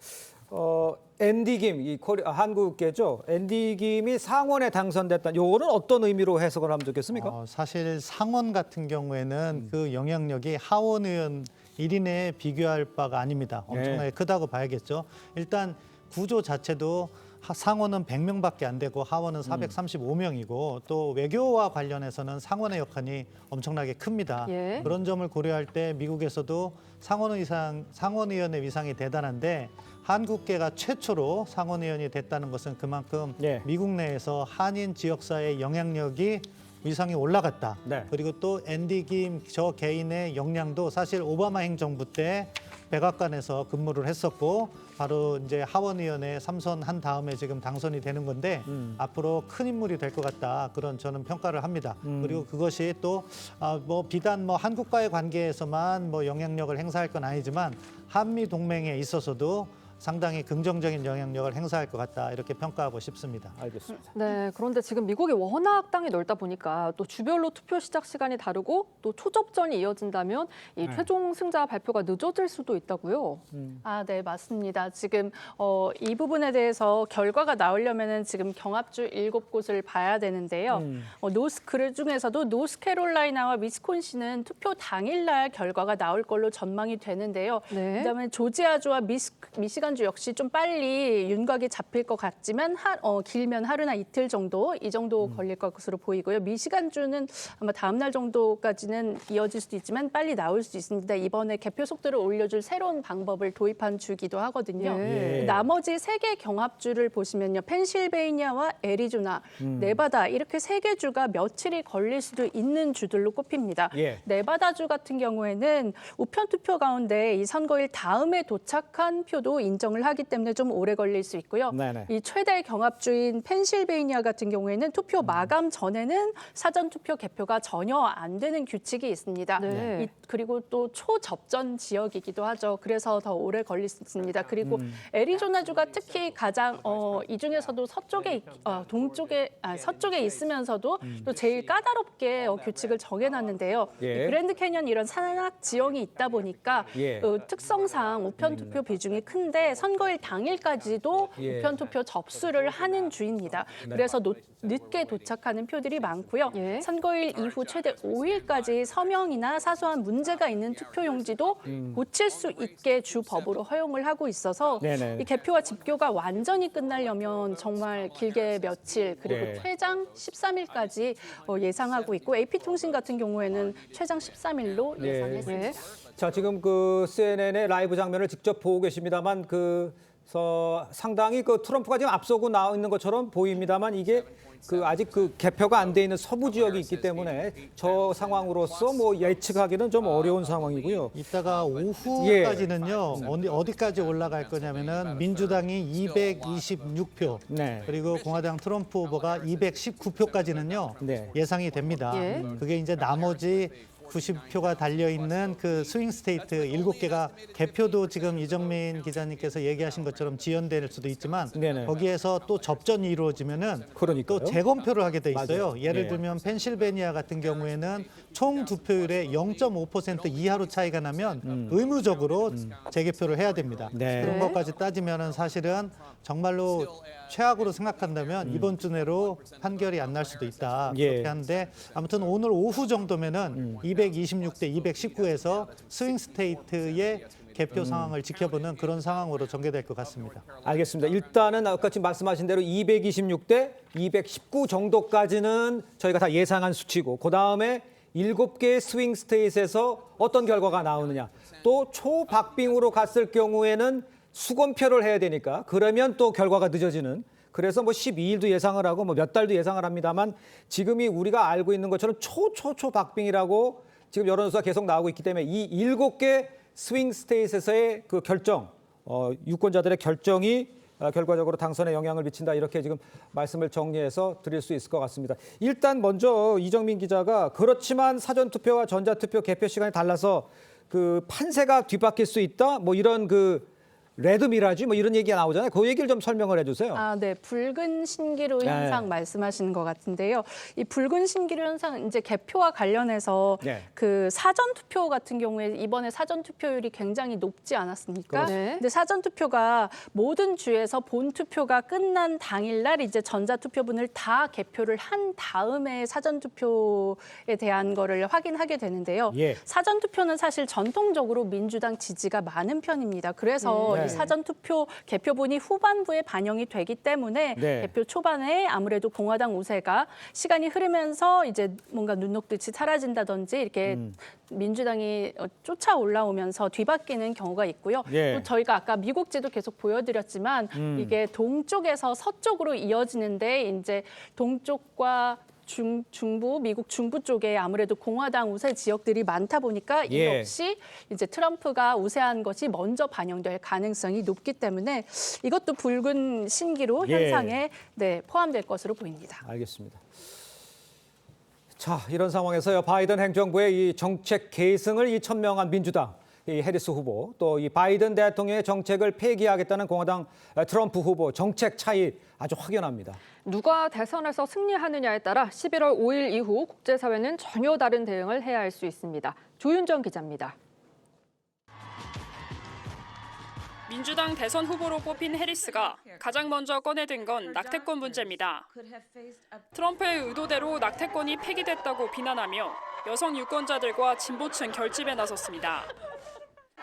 앤디 김, 한국계죠. 앤디 김이 상원에 당선됐다. 요거는 어떤 의미로 해석을 하면 좋겠습니까? 사실 상원 같은 경우에는 그 영향력이 하원 의원 1인에 비교할 바가 아닙니다. 엄청나게 크다고 봐야겠죠. 일단 구조 자체도 상원은 100명밖에 안 되고 하원은 435명이고 또 외교와 관련해서는 상원의 역할이 엄청나게 큽니다. 예. 그런 점을 고려할 때 미국에서도 상원의원의 위상이 대단한데 한국계가 최초로 상원의원이 됐다는 것은 그만큼 예. 미국 내에서 한인 지역사회의 영향력이 위상이 올라갔다. 네. 그리고 또 앤디 김 저 개인의 역량도 사실 오바마 행정부 때 백악관에서 근무를 했었고 바로 이제 하원의원에 3선한 다음에 지금 당선이 되는 건데 앞으로 큰 인물이 될 것 같다. 그런 저는 평가를 합니다. 그리고 그것이 또 뭐 비단 뭐 한국과의 관계에서만 뭐 영향력을 행사할 건 아니지만 한미 동맹에 있어서도 상당히 긍정적인 영향력을 행사할 것 같다. 이렇게 평가하고 싶습니다. 알겠습니다. 네, 그런데 지금 미국이 워낙 땅이 넓다 보니까 또 주별로 투표 시작 시간이 다르고 또 초접전이 이어진다면 이 최종 승자 발표가 늦어질 수도 있다고요. 네, 맞습니다. 지금 이 부분에 대해서 결과가 나오려면은 지금 경합주 7곳을 봐야 되는데요. 그 중에서도 노스캐롤라이나와 위스콘신은 투표 당일날 결과가 나올 걸로 전망이 되는데요. 네. 그다음에 조지아주와 미시간주 역시 좀 빨리 윤곽이 잡힐 것 같지만 길면 하루나 이틀 정도 이 정도 걸릴 것으로 보이고요. 미시간주는 아마 다음 날 정도까지는 이어질 수도 있지만 빨리 나올 수 있습니다. 이번에 개표 속도를 올려줄 새로운 방법을 도입한 주기도 하거든요. 예. 나머지 3개 경합주를 보시면요. 펜실베이니아와 애리조나, 네바다 이렇게 3개 주가 며칠이 걸릴 수도 있는 주들로 꼽힙니다. 예. 네바다주 같은 경우에는 우편 투표 가운데 이 선거일 다음에 도착한 표도 인정을 하기 때문에 좀 오래 걸릴 수 있고요. 네네. 이 최대 경합주인 펜실베이니아 같은 경우에는 투표 마감 전에는 사전 투표 개표가 전혀 안 되는 규칙이 있습니다. 네. 그리고 또 초접전 지역이기도 하죠. 그래서 더 오래 걸릴 수 있습니다. 그리고 애리조나주가 특히 가장 이 중에서도 서쪽에 서쪽에 있으면서도 또 제일 까다롭게 규칙을 정해놨는데요. 예. 이 그랜드 캐년 이런 산악 지형이 있다 보니까 예. 특성상 우편 투표 비중이 큰데 선거일 당일까지도 예. 우편 투표 접수를 하는 주입니다. 그래서 늦게 도착하는 표들이 많고요. 예. 선거일 이후 최대 5일까지 서명이나 사소한 문제가 있는 투표용지도 고칠 수 있게 주 법으로 허용을 하고 있어서 네네. 이 개표와 집교가 완전히 끝나려면 정말 길게 며칠 그리고 네. 최장 13일까지 예상하고 있고 AP통신 같은 경우에는 최장 13일로 예. 예상했습니다. 자, 지금 그 CNN의 라이브 장면을 직접 보고 계십니다만 상당히 그 트럼프가 지금 앞서고 나와 있는 것처럼 보입니다만 이게 아직 개표가 안 돼 있는 서부 지역이 있기 때문에 저 상황으로서 예측하기는 좀 어려운 상황이고요. 이따가 오후까지는요. 어디까지 올라갈 거냐면은 민주당이 226표 네. 그리고 공화당 트럼프 후보가 219표까지는요. 네. 예상이 됩니다. 예. 그게 이제 나머지 290표가 달려있는 그 스윙 스테이트 7개가 개표도 지금 이정민 기자님께서 얘기하신 것처럼 지연될 수도 있지만 네네. 거기에서 또 접전이 이루어지면은 그러니까요. 또 재검표를 하게 돼 있어요. 맞아요. 예를 네. 들면 펜실베니아 같은 경우에는 총 득표율의 0.5% 이하로 차이가 나면 의무적으로 재개표를 해야 됩니다. 네. 그런 것까지 따지면은 사실은 정말로 최악으로 생각한다면 이번 주 내로 판결이 안 날 수도 있다. 예. 그렇게 하는데 아무튼 오늘 오후 정도면은 226대 219에서 스윙 스테이트의 개표 상황을 지켜보는 그런 상황으로 전개될 것 같습니다. 알겠습니다. 일단은 아까 지금 말씀하신 대로 226대 219 정도까지는 저희가 다 예상한 수치고 그다음에 7개의 스윙 스테이트에서 어떤 결과가 나오느냐. 또 초박빙으로 갔을 경우에는 수검표를 해야 되니까 그러면 또 결과가 늦어지는 그래서 뭐 12일도 예상을 하고 뭐 몇 달도 예상을 합니다만 지금이 우리가 알고 있는 것처럼 초박빙이라고 지금 여론조사 계속 나오고 있기 때문에 이 7개 스윙 스테이트에서의 그 결정, 유권자들의 결정이 결과적으로 당선에 영향을 미친다 이렇게 지금 말씀을 정리해서 드릴 수 있을 것 같습니다. 일단 먼저 이정민 기자가 그렇지만 사전투표와 전자투표 개표 시간이 달라서 그 판세가 뒤바뀔 수 있다 뭐 이런 그 레드 미라지 뭐 이런 얘기가 나오잖아요. 그 얘기를 좀 설명을 해주세요. 네. 붉은 신기루 네. 현상 말씀하시는 것 같은데요. 이 붉은 신기루 현상 이제 개표와 관련해서 네. 그 사전 투표 같은 경우에 이번에 사전 투표율이 굉장히 높지 않았습니까? 네. 근데 사전 투표가 모든 주에서 본 투표가 끝난 당일날 이제 전자 투표분을 다 개표를 한 다음에 사전 투표에 대한 거를 확인하게 되는데요. 예. 사전 투표는 사실 전통적으로 민주당 지지가 많은 편입니다. 그래서 네. 이 사전 투표 개표분이 후반부에 반영이 되기 때문에 네. 개표 초반에 아무래도 공화당 우세가 시간이 흐르면서 이제 뭔가 눈 녹듯이 사라진다든지 이렇게 민주당이 쫓아 올라오면서 뒤바뀌는 경우가 있고요. 예. 또 저희가 아까 미국지도 계속 보여드렸지만 이게 동쪽에서 서쪽으로 이어지는데 이제 동쪽과 중부, 미국 중부 쪽에 아무래도 공화당 우세 지역들이 많다 보니까 이 예. 역시 이제 트럼프가 우세한 것이 먼저 반영될 가능성이 높기 때문에 이것도 붉은 신기루 예. 현상에 포함될 것으로 보입니다. 알겠습니다. 자, 이런 상황에서요. 바이든 행정부의 이 정책 계승을 이 천명한 민주당 이 해리스 후보 또 이 바이든 대통령의 정책을 폐기하겠다는 공화당 트럼프 후보 정책 차이 아주 확연합니다. 누가 대선에서 승리하느냐에 따라 11월 5일 이후 국제사회는 전혀 다른 대응을 해야 할 수 있습니다. 조윤정 기자입니다. 민주당 대선 후보로 뽑힌 해리스가 가장 먼저 꺼내든 건 낙태권 문제입니다. 트럼프의 의도대로 낙태권이 폐기됐다고 비난하며 여성 유권자들과 진보층 결집에 나섰습니다.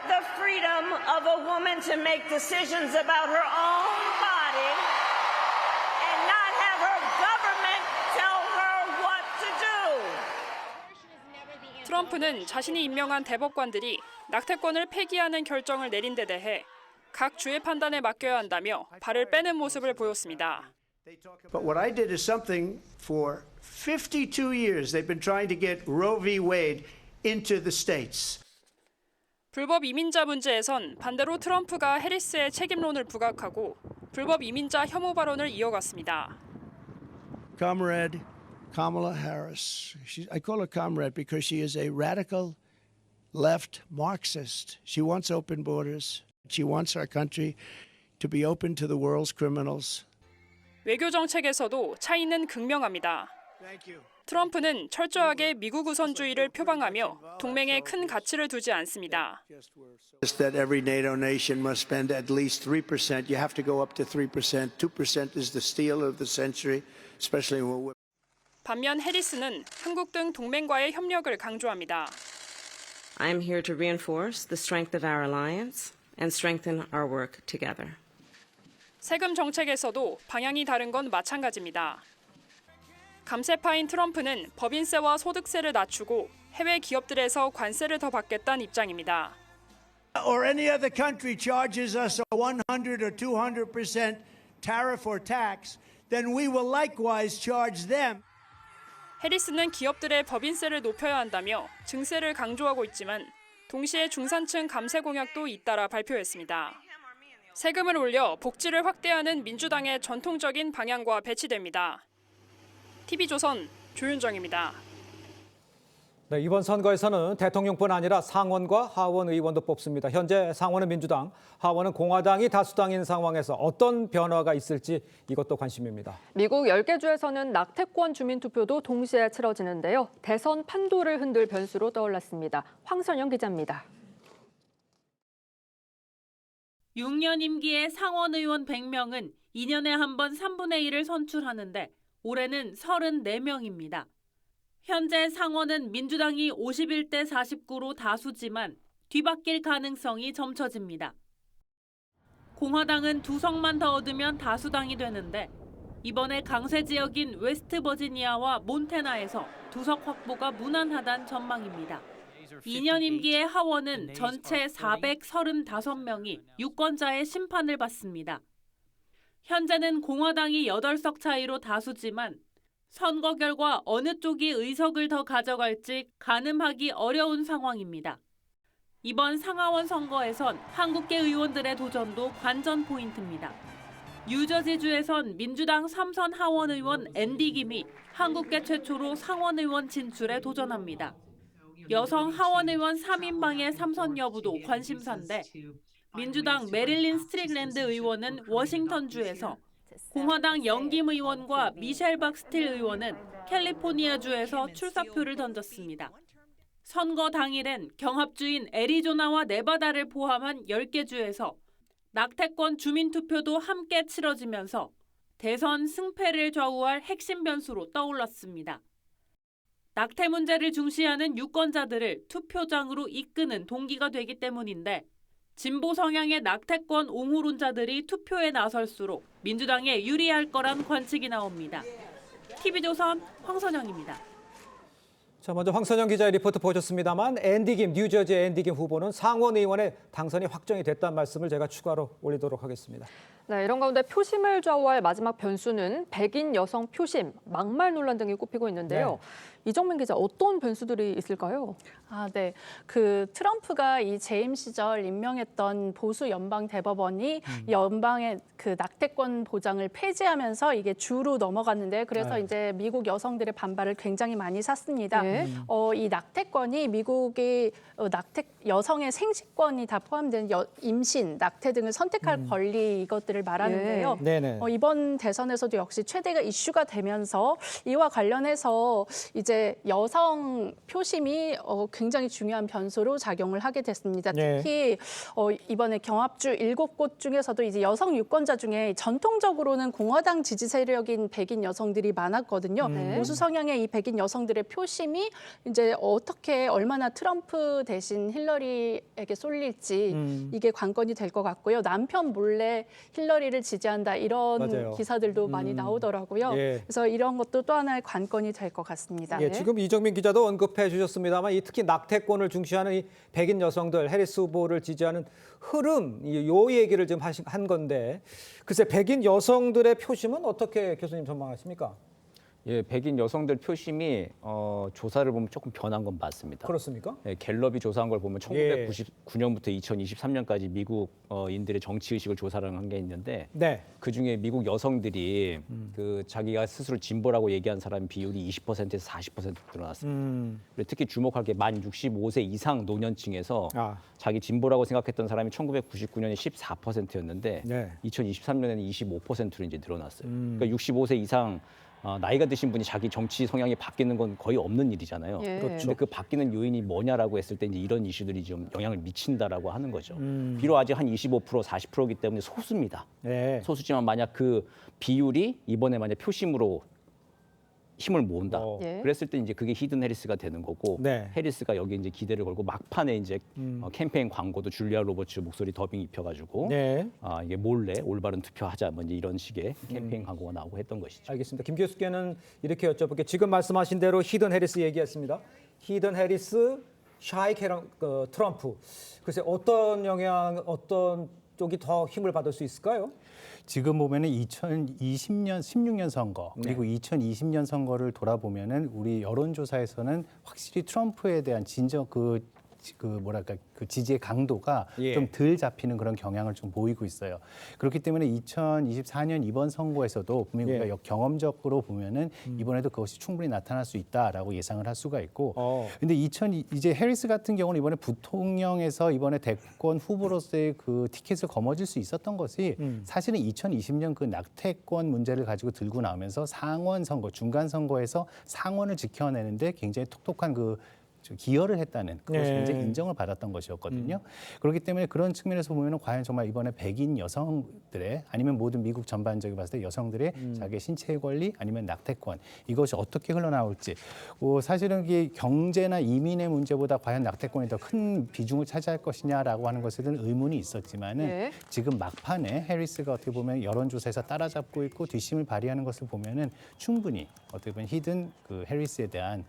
The freedom of a woman to make decisions about her own body and not have her government tell her what to do. 트럼프는 자신이 임명한 대법관들이 낙태권을 폐기하는 결정을 내린 데 대해 각 주의 판단에 맡겨야 한다며 발을 빼는 모습을 보였습니다. But what I did is something for 52 years they've been trying to get Roe v. Wade into the states. 불법 이민자 문제에선 반대로 트럼프가 해리스의 책임론을 부각하고 불법 이민자 혐오 발언을 이어갔습니다. Comrade Kamala Harris. I call her comrade because she is a radical left Marxist. She wants open borders. She wants our country to be open to the world's criminals. 외교 정책에서도 차이는 극명합니다. 트럼프는 철저하게 미국 우선주의를 표방하며 동맹에 큰 가치를 두지 않습니다. That every NATO nation must spend at least 3%. You have to go up to 3%. 2% is the steal of the century, especially when 반면 해리스는 한국 등 동맹과의 협력을 강조합니다. I am here to reinforce the strength of our alliance and strengthen our work together. 세금 정책에서도 방향이 다른 건 마찬가지입니다. 감세파인 트럼프는 법인세와 소득세를 낮추고 해외 기업들에서 관세를 더 받겠다는 입장입니다. Or any other country charges us a 100 or 200% tariff or tax, then we will likewise charge them. 해리스는 기업들의 법인세를 높여야 한다며 증세를 강조하고 있지만 동시에 중산층 감세 공약도 잇따라 발표했습니다. 세금을 올려 복지를 확대하는 민주당의 전통적인 방향과 배치됩니다. TV조선 조윤정입니다. 네, 이번 선거에서는 대통령뿐 아니라 상원과 하원 의원도 뽑습니다. 현재 상원은 민주당, 하원은 공화당이 다수당인 상황에서 어떤 변화가 있을지 이것도 관심입니다. 미국 10개 주에서는 낙태권 주민투표도 동시에 치러지는데요. 대선 판도를 흔들 변수로 떠올랐습니다. 황선영 기자입니다. 6년 임기의 상원 의원 100명은 2년에 한 번 3분의 1을 선출하는데 올해는 34명입니다. 현재 상원은 민주당이 51대 49로 다수지만 뒤바뀔 가능성이 점쳐집니다. 공화당은 2석만 더 얻으면 다수당이 되는데 이번에 강세 지역인 웨스트버지니아와 몬태나에서 2석 확보가 무난하단 전망입니다. 2년 임기의 하원은 전체 435명이 유권자의 심판을 받습니다. 현재는 공화당이 8석 차이로 다수지만 선거 결과 어느 쪽이 의석을 더 가져갈지 가늠하기 어려운 상황입니다. 이번 상하원 선거에선 한국계 의원들의 도전도 관전 포인트입니다. 뉴저지주에선 민주당 3선 하원 의원 앤디 김이 한국계 최초로 상원 의원 진출에 도전합니다. 여성 하원 의원 3인방의 3선 여부도 관심사인데 민주당 메릴린 스트릭랜드 의원은 워싱턴주에서, 공화당 영김 의원과 미셸 박스틸 의원은 캘리포니아주에서 출사표를 던졌습니다. 선거 당일엔 경합주인 애리조나와 네바다를 포함한 10개 주에서 낙태권 주민투표도 함께 치러지면서 대선 승패를 좌우할 핵심 변수로 떠올랐습니다. 낙태 문제를 중시하는 유권자들을 투표장으로 이끄는 동기가 되기 때문인데 진보 성향의 낙태권 옹호론자들이 투표에 나설수록 민주당에 유리할 거란 관측이 나옵니다. TV조선 황선영입니다. 자, 먼저 황선영 기자의 리포트 보셨습니다만 뉴저지의 앤디 김 후보는 상원 의원의 당선이 확정이 됐다는 말씀을 제가 추가로 올리도록 하겠습니다. 네, 이런 가운데 표심을 좌우할 마지막 변수는 백인 여성 표심, 막말 논란 등이 꼽히고 있는데요. 네. 이정민 기자, 어떤 변수들이 있을까요? 네. 그 트럼프가 이 재임 시절 임명했던 보수 연방 대법원이 연방의 그 낙태권 보장을 폐지하면서 이게 주로 넘어갔는데 그래서 이제 미국 여성들의 반발을 굉장히 많이 샀습니다. 이 낙태권이 미국의 여성의 생식권이 다 포함된 임신, 낙태 등을 선택할 권리 이것들을 말하는데요. 이번 대선에서도 역시 최대가 이슈가 되면서 이와 관련해서 이제 여성 표심이 굉장히 중요한 변수로 작용을 하게 됐습니다. 특히 이번에 경합주 7곳 중에서도 이제 여성 유권자 중에 전통적으로는 공화당 지지 세력인 백인 여성들이 많았거든요. 보수 성향의 이 백인 여성들의 표심이 이제 어떻게 얼마나 트럼프 대신 힐러리에게 쏠릴지 이게 관건이 될 것 같고요. 남편 몰래 힐러리를 지지한다 이런 기사들도 많이 나오더라고요. 그래서 이런 것도 또 하나의 관건이 될 것 같습니다. 지금 이정민 기자도 언급해 주셨습니다만 특히 낙태권을 중시하는 이 백인 여성들, 해리스 후보를 지지하는 흐름, 요 얘기를 지금 한 건데 글쎄 백인 여성들의 표심은 어떻게 교수님 전망하십니까? 예, 백인 여성들 표심이 조사를 보면 조금 변한 건 맞습니다. 그렇습니까? 예, 갤럽이 조사한 걸 보면 1999년부터 2023년까지 미국인들의 정치 의식을 조사를 한 게 있는데 그중에 미국 여성들이 그 자기가 스스로 진보라고 얘기한 사람 비율이 20%에서 40% 늘어났습니다. 그리고 특히 주목할 게 만 65세 이상 노년층에서 자기 진보라고 생각했던 사람이 1999년에 14%였는데 2023년에는 25%로 이제 늘어났어요. 그러니까 65세 이상 나이가 드신 분이 자기 정치 성향이 바뀌는 건 거의 없는 일이잖아요. 그런데 그 바뀌는 요인이 뭐냐라고 했을 때 이제 이런 이슈들이 좀 영향을 미친다라고 하는 거죠. 비록 아직 한 25%, 40%이기 때문에 소수입니다. 소수지만 만약 그 비율이 이번에 만약 표심으로 힘을 모은다. 그랬을 때 이제 그게 히든 해리스가 되는 거고 해리스가 여기 이제 기대를 걸고 막판에 이제 캠페인 광고도 줄리아 로버츠 목소리 더빙 입혀가지고 이게 몰래 올바른 투표하자 뭐 이제 이런 식의 캠페인 광고가 나오고 했던 것이죠. 알겠습니다. 김 교수께는 이렇게 여쭤볼게요. 지금 말씀하신 대로 히든 해리스 얘기했습니다. 히든 해리스, 샤이 트럼프. 글쎄 어떤 쪽이 더 힘을 받을 수 있을까요? 지금 보면은 2020년 16년 선거 그리고 2020년 선거를 돌아보면은 우리 여론조사에서는 확실히 트럼프에 대한 진정 그 그 지지의 강도가 좀 덜 잡히는 그런 경향을 좀 보이고 있어요. 그렇기 때문에 2024년 이번 선거에서도 분명히 우리가 경험적으로 보면은 이번에도 그것이 충분히 나타날 수 있다라고 예상을 할 수가 있고. 근데 이제 해리스 같은 경우는 이번에 부통령에서 이번에 대권 후보로서의 그 티켓을 거머쥘 수 있었던 것이 사실은 2020년 그 낙태권 문제를 가지고 들고 나오면서 상원 선거, 중간 선거에서 상원을 지켜내는데 굉장히 톡톡한 그 기여를 했다는 그것이 굉장히 인정을 받았던 것이었거든요. 그렇기 때문에 그런 측면에서 보면은 과연 정말 이번에 백인 여성들의 아니면 모든 미국 전반적으로 봤을 때 여성들의 자기의 신체의 권리 아니면 낙태권 이것이 어떻게 흘러나올지 사실은 이게 경제나 이민의 문제보다 과연 낙태권이 더 큰 비중을 차지할 것이냐라고 하는 것에 대한 의문이 있었지만은 지금 막판에 해리스가 어떻게 보면 여론조사에서 따라잡고 있고 뒷심을 발휘하는 것을 보면은 충분히 어떻게 보면 히든 그 해리스에 대한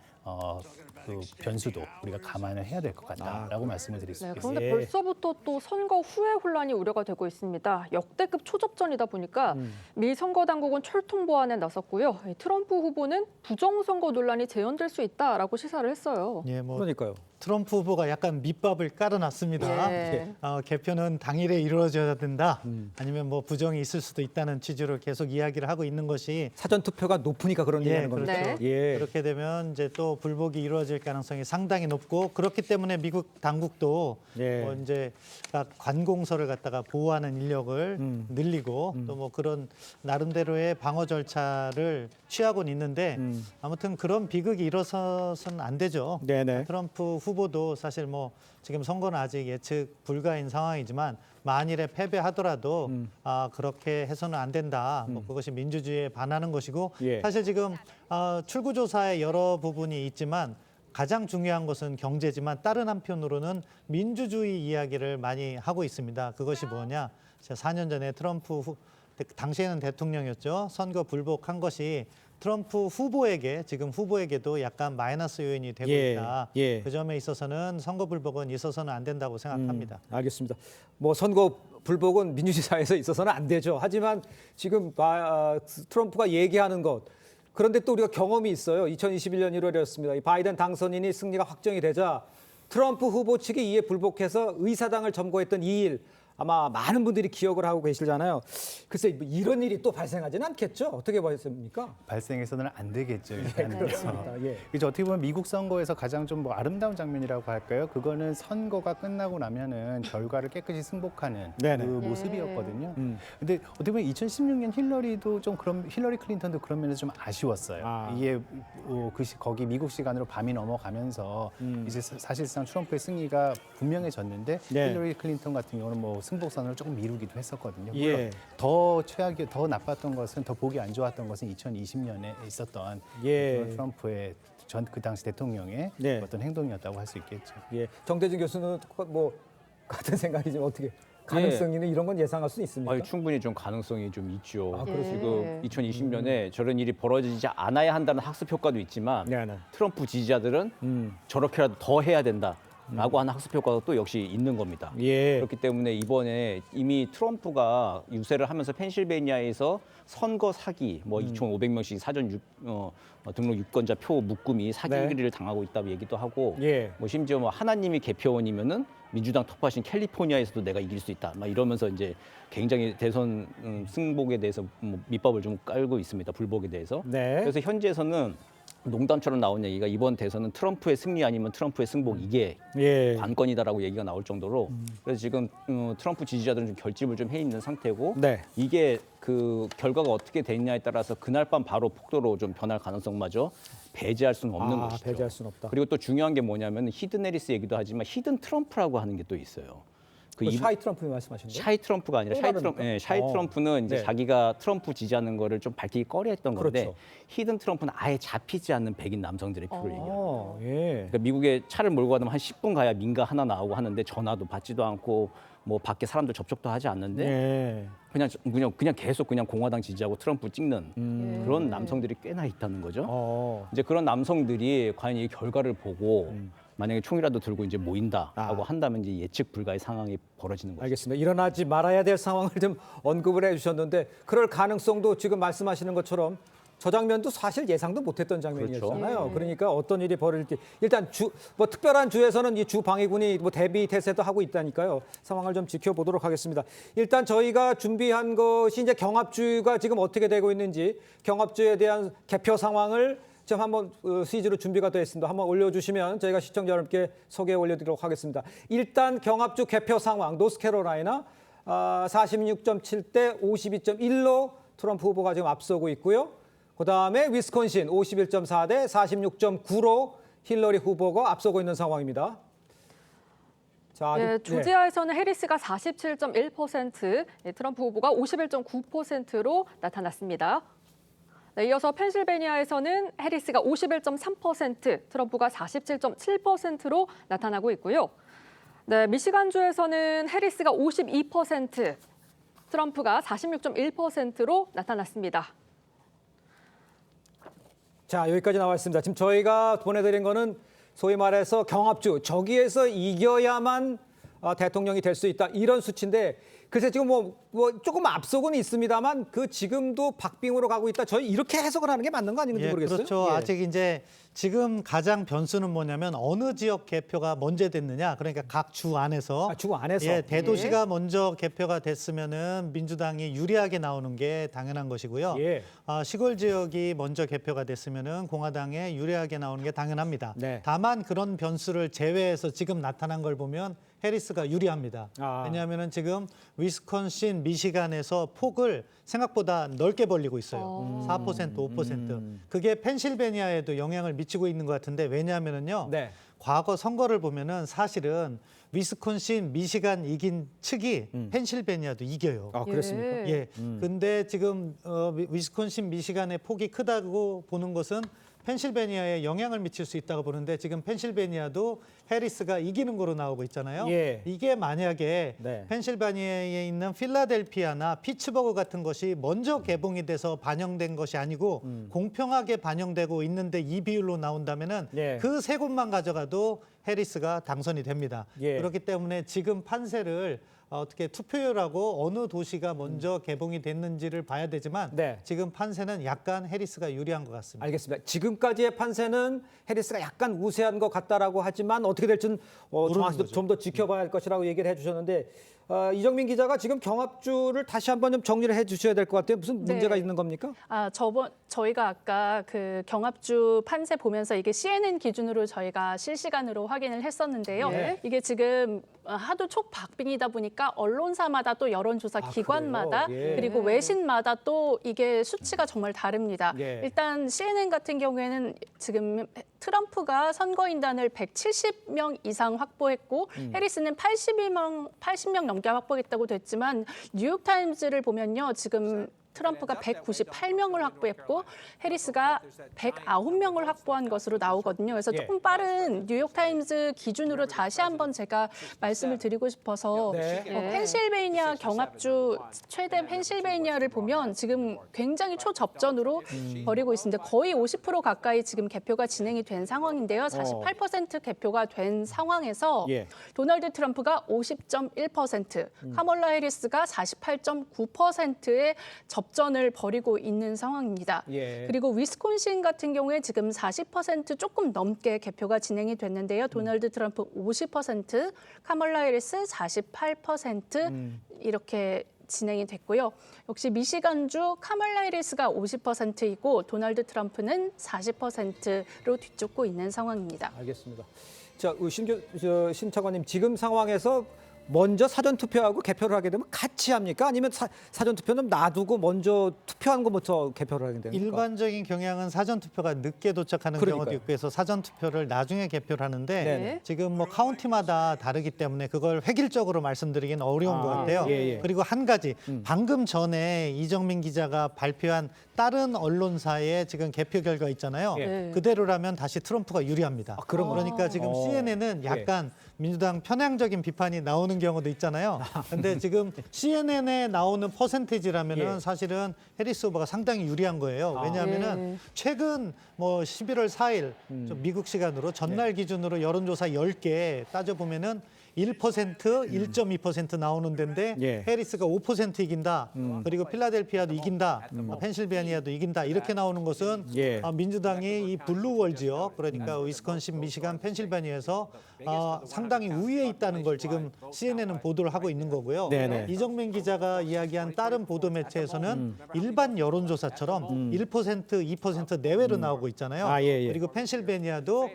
그 변수도 우리가 감안을 해야 될 것 같다라고 말씀을 드릴 수 있습니다. 그런데 벌써부터 또 선거 후에 혼란이 우려가 되고 있습니다. 역대급 초접전이다 보니까 미 선거 당국은 철통 보안에 나섰고요. 트럼프 후보는 부정선거 논란이 재현될 수 있다라고 시사를 했어요. 그러니까요. 트럼프 후보가 약간 밑밥을 깔아놨습니다. 개표는 당일에 이루어져야 된다. 아니면 뭐 부정이 있을 수도 있다는 취지로 계속 이야기를 하고 있는 것이 사전 투표가 높으니까 그런 얘기하는 겁니다. 그렇죠. 그렇게 되면 이제 또 불복이 이루어질 가능성이 상당히 높고 그렇기 때문에 미국 당국도 뭐 이제 관공서를 갖다가 보호하는 인력을 늘리고 또 뭐 그런 나름대로의 방어 절차를 취하고는 있는데 아무튼 그런 비극이 일어서서는 안 되죠. 트럼프 후보도 사실 뭐 지금 선거는 아직 예측 불가인 상황이지만 만일에 패배하더라도 그렇게 해서는 안 된다. 뭐 그것이 민주주의에 반하는 것이고 사실 지금 출구조사에 여러 부분이 있지만 가장 중요한 것은 경제지만 다른 한편으로는 민주주의 이야기를 많이 하고 있습니다. 그것이 뭐냐? 4년 전에 트럼프 당시에는 대통령이었죠. 선거 불복한 것이 트럼프 후보에게 지금 후보에게도 약간 마이너스 요인이 되고 있다. 그 점에 있어서는 선거 불복은 있어서는 안 된다고 생각합니다. 알겠습니다. 뭐 선거 불복은 민주주의 사회에서 있어서는 안 되죠. 하지만 지금 트럼프가 얘기하는 것 그런데 또 우리가 경험이 있어요. 2021년 1월이었습니다. 이 바이든 당선인이 승리가 확정이 되자 트럼프 후보 측이 이에 불복해서 의사당을 점거했던 이 일 아마 많은 분들이 기억을 하고 계시잖아요. 글쎄 이런 일이 또 발생하지는 않겠죠? 어떻게 보셨습니까? 발생해서는 안 되겠죠. 그렇습니다. 그래서 어떻게 보면 미국 선거에서 가장 좀 뭐 아름다운 장면이라고 할까요? 그거는 선거가 끝나고 나면은 결과를 깨끗이 승복하는 그 모습이었거든요. 근데 어떻게 보면 2016년 힐러리도 좀 그런 힐러리 클린턴도 그런 면에서 좀 아쉬웠어요. 이게 거기 미국 시간으로 밤이 넘어가면서 이제 사실상 트럼프의 승리가 분명해졌는데 힐러리 클린턴 같은 경우는 뭐 승복선을 조금 미루기도 했었거든요. 물론 더 나빴던 것은 더 보기 안 좋았던 것은 2020년에 있었던 트럼프의 그 당시 대통령의 어떤 행동이었다고 할 수 있겠죠. 정대진 교수는 뭐 같은 생각이지만 어떻게 가능성이는 이런 건 예상할 수 있습니까? 충분히 좀 가능성이 좀 있죠. 그렇습니까? 지금 2020년에 저런 일이 벌어지지 않아야 한다는 학습 효과도 있지만 트럼프 지지자들은 저렇게라도 더 해야 된다. 라고 하는 학습 효과가 또 역시 있는 겁니다. 그렇기 때문에 이번에 이미 트럼프가 유세를 하면서 펜실베니아에서 선거 사기, 뭐 2,500명씩 사전 등록 유권자 표 묶음이 사기를 당하고 있다고 얘기도 하고, 뭐 심지어 뭐 하나님이 개표원이면은 민주당 톱하신 캘리포니아에서도 내가 이길 수 있다, 막 이러면서 이제 굉장히 대선 승복에 대해서 뭐 밑밥을 좀 깔고 있습니다. 불복에 대해서. 그래서 현지에서는 농담처럼 나온 얘기가 이번 대선은 트럼프의 승리 아니면 트럼프의 승복 이게 관건이다라고 얘기가 나올 정도로 그래서 지금 트럼프 지지자들은 좀 결집을 좀 해 있는 상태고 이게 그 결과가 어떻게 되느냐에 따라서 그날 밤 바로 폭도로 좀 변할 가능성마저 배제할 수는 없는 것이죠. 배제할 수는 없다. 그리고 또 중요한 게 뭐냐면 히든 해리스 얘기도 하지만 히든 트럼프라고 하는 게 또 있어요. 샤이 트럼프 말씀하신 거예요? 샤이 트럼프가 아니라 샤이 트럼프는 이제 자기가 트럼프 지지하는 거를 좀 밝히기 꺼려했던 건데 히든 트럼프는 아예 잡히지 않는 백인 남성들의 표를 얘기해요. 그러니까 미국에 차를 몰고 가면 한 10분 가야 민가 하나 나오고 하는데 전화도 받지도 않고 뭐 밖에 사람들 접촉도 하지 않는데 그냥 계속 그냥 공화당 지지하고 트럼프 찍는 그런 남성들이 꽤나 있다는 거죠. 이제 그런 남성들이 과연 이 결과를 보고 만약에 총이라도 들고 이제 모인다라고 한다면 이제 예측 불가의 상황이 벌어지는 거죠. 알겠습니다. 일어나지 말아야 될 상황을 좀 언급을 해주셨는데 그럴 가능성도 지금 말씀하시는 것처럼 저 장면도 사실 예상도 못했던 장면이었잖아요. 그렇죠. 그러니까 어떤 일이 벌어질지 일단 특별한 주에서는 이 주 방위군이 대비 태세도 하고 있다니까요. 상황을 좀 지켜보도록 하겠습니다. 일단 저희가 준비한 것이 이제 경합주가 지금 어떻게 되고 있는지 경합주에 대한 개표 상황을 지금 한번 CG로 준비가 되어 있습니다. 한번 올려주시면 저희가 시청자 여러분께 소개해 올려드리도록 하겠습니다. 일단 경합주 개표 상황 노스캐롤라이나 46.7대 52.1로 트럼프 후보가 지금 앞서고 있고요. 그다음에 위스콘신 51.4대 46.9로 힐러리 후보가 앞서고 있는 상황입니다. 자, 네, 조지아에서는 해리스가 47.1%, 트럼프 후보가 51.9%로 나타났습니다. 네, 이어서 펜실베니아에서는 해리스가 51.3%, 트럼프가 47.7%로 나타나고 있고요. 네, 미시간주에서는 해리스가 52%, 트럼프가 46.1%로 나타났습니다. 자, 여기까지 나와 있습니다. 지금 저희가 보내드린 거는 소위 말해서 경합주, 저기에서 이겨야만 대통령이 될 수 있다 이런 수치인데 글쎄 지금 뭐 조금 앞서고는 있습니다만 지금도 박빙으로 가고 있다. 저희 이렇게 해석을 하는 게 맞는 거 아닌지 모르겠어요. 그렇죠. 예. 아직 이제 지금 가장 변수는 뭐냐면 어느 지역 개표가 먼저 됐느냐. 그러니까 각 주 안에서. 주 안에서. 예, 대도시가 먼저 개표가 됐으면은 민주당이 유리하게 나오는 게 당연한 것이고요. 예. 시골 지역이 먼저 개표가 됐으면은 공화당에 유리하게 나오는 게 당연합니다. 네. 다만 그런 변수를 제외해서 지금 나타난 걸 보면 해리스가 유리합니다. 왜냐하면은 지금 위스콘신, 미시간에서 폭을 생각보다 넓게 벌리고 있어요. 4%, 5%. 그게 펜실베니아에도 영향을 미치고 있는 것 같은데 왜냐하면은요. 네. 과거 선거를 보면은 사실은 위스콘신, 미시간 이긴 측이 펜실베니아도 이겨요. 아, 그렇습니까? 예. 근데 지금 위스콘신, 미시간의 폭이 크다고 보는 것은 펜실베니아에 영향을 미칠 수 있다고 보는데 지금 펜실베니아도 해리스가 이기는 거로 나오고 있잖아요. 예. 이게 만약에 네. 펜실베니아에 있는 필라델피아나 피츠버그 같은 것이 먼저 개봉이 돼서 반영된 것이 아니고 공평하게 반영되고 있는데 이 비율로 나온다면은 예. 그 세 곳만 가져가도 해리스가 당선이 됩니다. 예. 그렇기 때문에 지금 판세를 어떻게 투표율하고 어느 도시가 먼저 개봉이 됐는지를 봐야 되지만 네. 지금 판세는 약간 해리스가 유리한 것 같습니다. 알겠습니다. 지금까지의 판세는 해리스가 약간 우세한 것 같다라고 하지만 어떻게 될지는 좀 더 지켜봐야 할 것이라고 얘기를 해주셨는데 이정민 기자가 지금 경합주를 다시 한번 좀 정리를 해주셔야 될 것 같아요. 무슨 문제가 있는 겁니까? 저희가 아까 그 경합주 판세 보면서 이게 CNN 기준으로 저희가 실시간으로 확인을 했었는데요. 네. 이게 지금 하도 촉박빙이다 보니까 언론사마다 또 여론조사 기관마다 그래요? 예. 그리고 외신마다 또 이게 수치가 정말 다릅니다. 예. 일단 CNN 같은 경우에는 지금 트럼프가 선거인단을 170명 이상 확보했고 해리스는 80명 넘게 확보했다고 됐지만 뉴욕타임즈를 보면요. 지금 트럼프가 198명을 확보했고 해리스가 109명을 확보한 것으로 나오거든요. 그래서 조금 빠른 뉴욕타임즈 기준으로 다시 한번 제가 말씀을 드리고 싶어서 펜실베이니아 경합주 최대 펜실베이니아를 보면 지금 굉장히 초접전으로 벌이고 있습니다. 거의 50% 가까이 지금 개표가 진행이 된 상황인데요. 48% 개표가 된 상황에서 도널드 트럼프가 50.1%, 카멀라 해리스가 48.9%의 접전을 벌이고 있는 상황입니다. 그리고 위스콘신 같은 경우에 지금 40% 조금 넘게 개표가 진행이 됐는데요. 도널드 트럼프 50%, 카멀라 해리스 48% 이렇게 진행이 됐고요. 역시 미시간주 카멀라 해리스가 50%이고 도널드 트럼프는 40%로 뒤쫓고 있는 상황입니다. 알겠습니다. 자, 신 차관님 지금 상황에서 먼저 사전 투표하고 개표를 하게 되면 같이 합니까? 아니면 사전 투표는 놔두고 먼저 투표한 것부터 개표를 하게 됩니까? 일반적인 경향은 사전 투표가 늦게 도착하는 경우도 있고 해서 사전 투표를 나중에 개표를 하는데 지금 뭐 카운티마다 다르기 때문에 그걸 획일적으로 말씀드리기는 어려운 것 같아요. 그리고 한 가지 방금 전에 이정민 기자가 발표한 다른 언론사의 지금 개표 결과 있잖아요. 그대로라면 다시 트럼프가 유리합니다. 그러니까 지금 CNN은 약간 민주당 편향적인 비판이 나오는 경우도 있잖아요. 근데 지금 CNN에 나오는 퍼센테이지라면은 예. 사실은 해리스 후보가 상당히 유리한 거예요. 왜냐하면은 최근 뭐 11월 4일 좀 미국 시간으로 전날 기준으로 여론조사 10개 따져보면은 1%, 1.2% 나오는 데인데 예. 해리스가 5% 이긴다. 그리고 필라델피아도 이긴다. 펜실베니아도 이긴다. 이렇게 나오는 것은 예. 민주당이 이 블루월 지역, 그러니까 위스콘신, 미시간, 펜실베니아에서 상당히 우위에 있다는 걸 지금 CNN은 보도를 하고 있는 거고요. 네네. 이정민 기자가 이야기한 다른 보도 매체에서는 일반 여론조사처럼 1%, 2% 내외로 나오고 있잖아요. 아, 예, 예. 그리고 펜실베니아도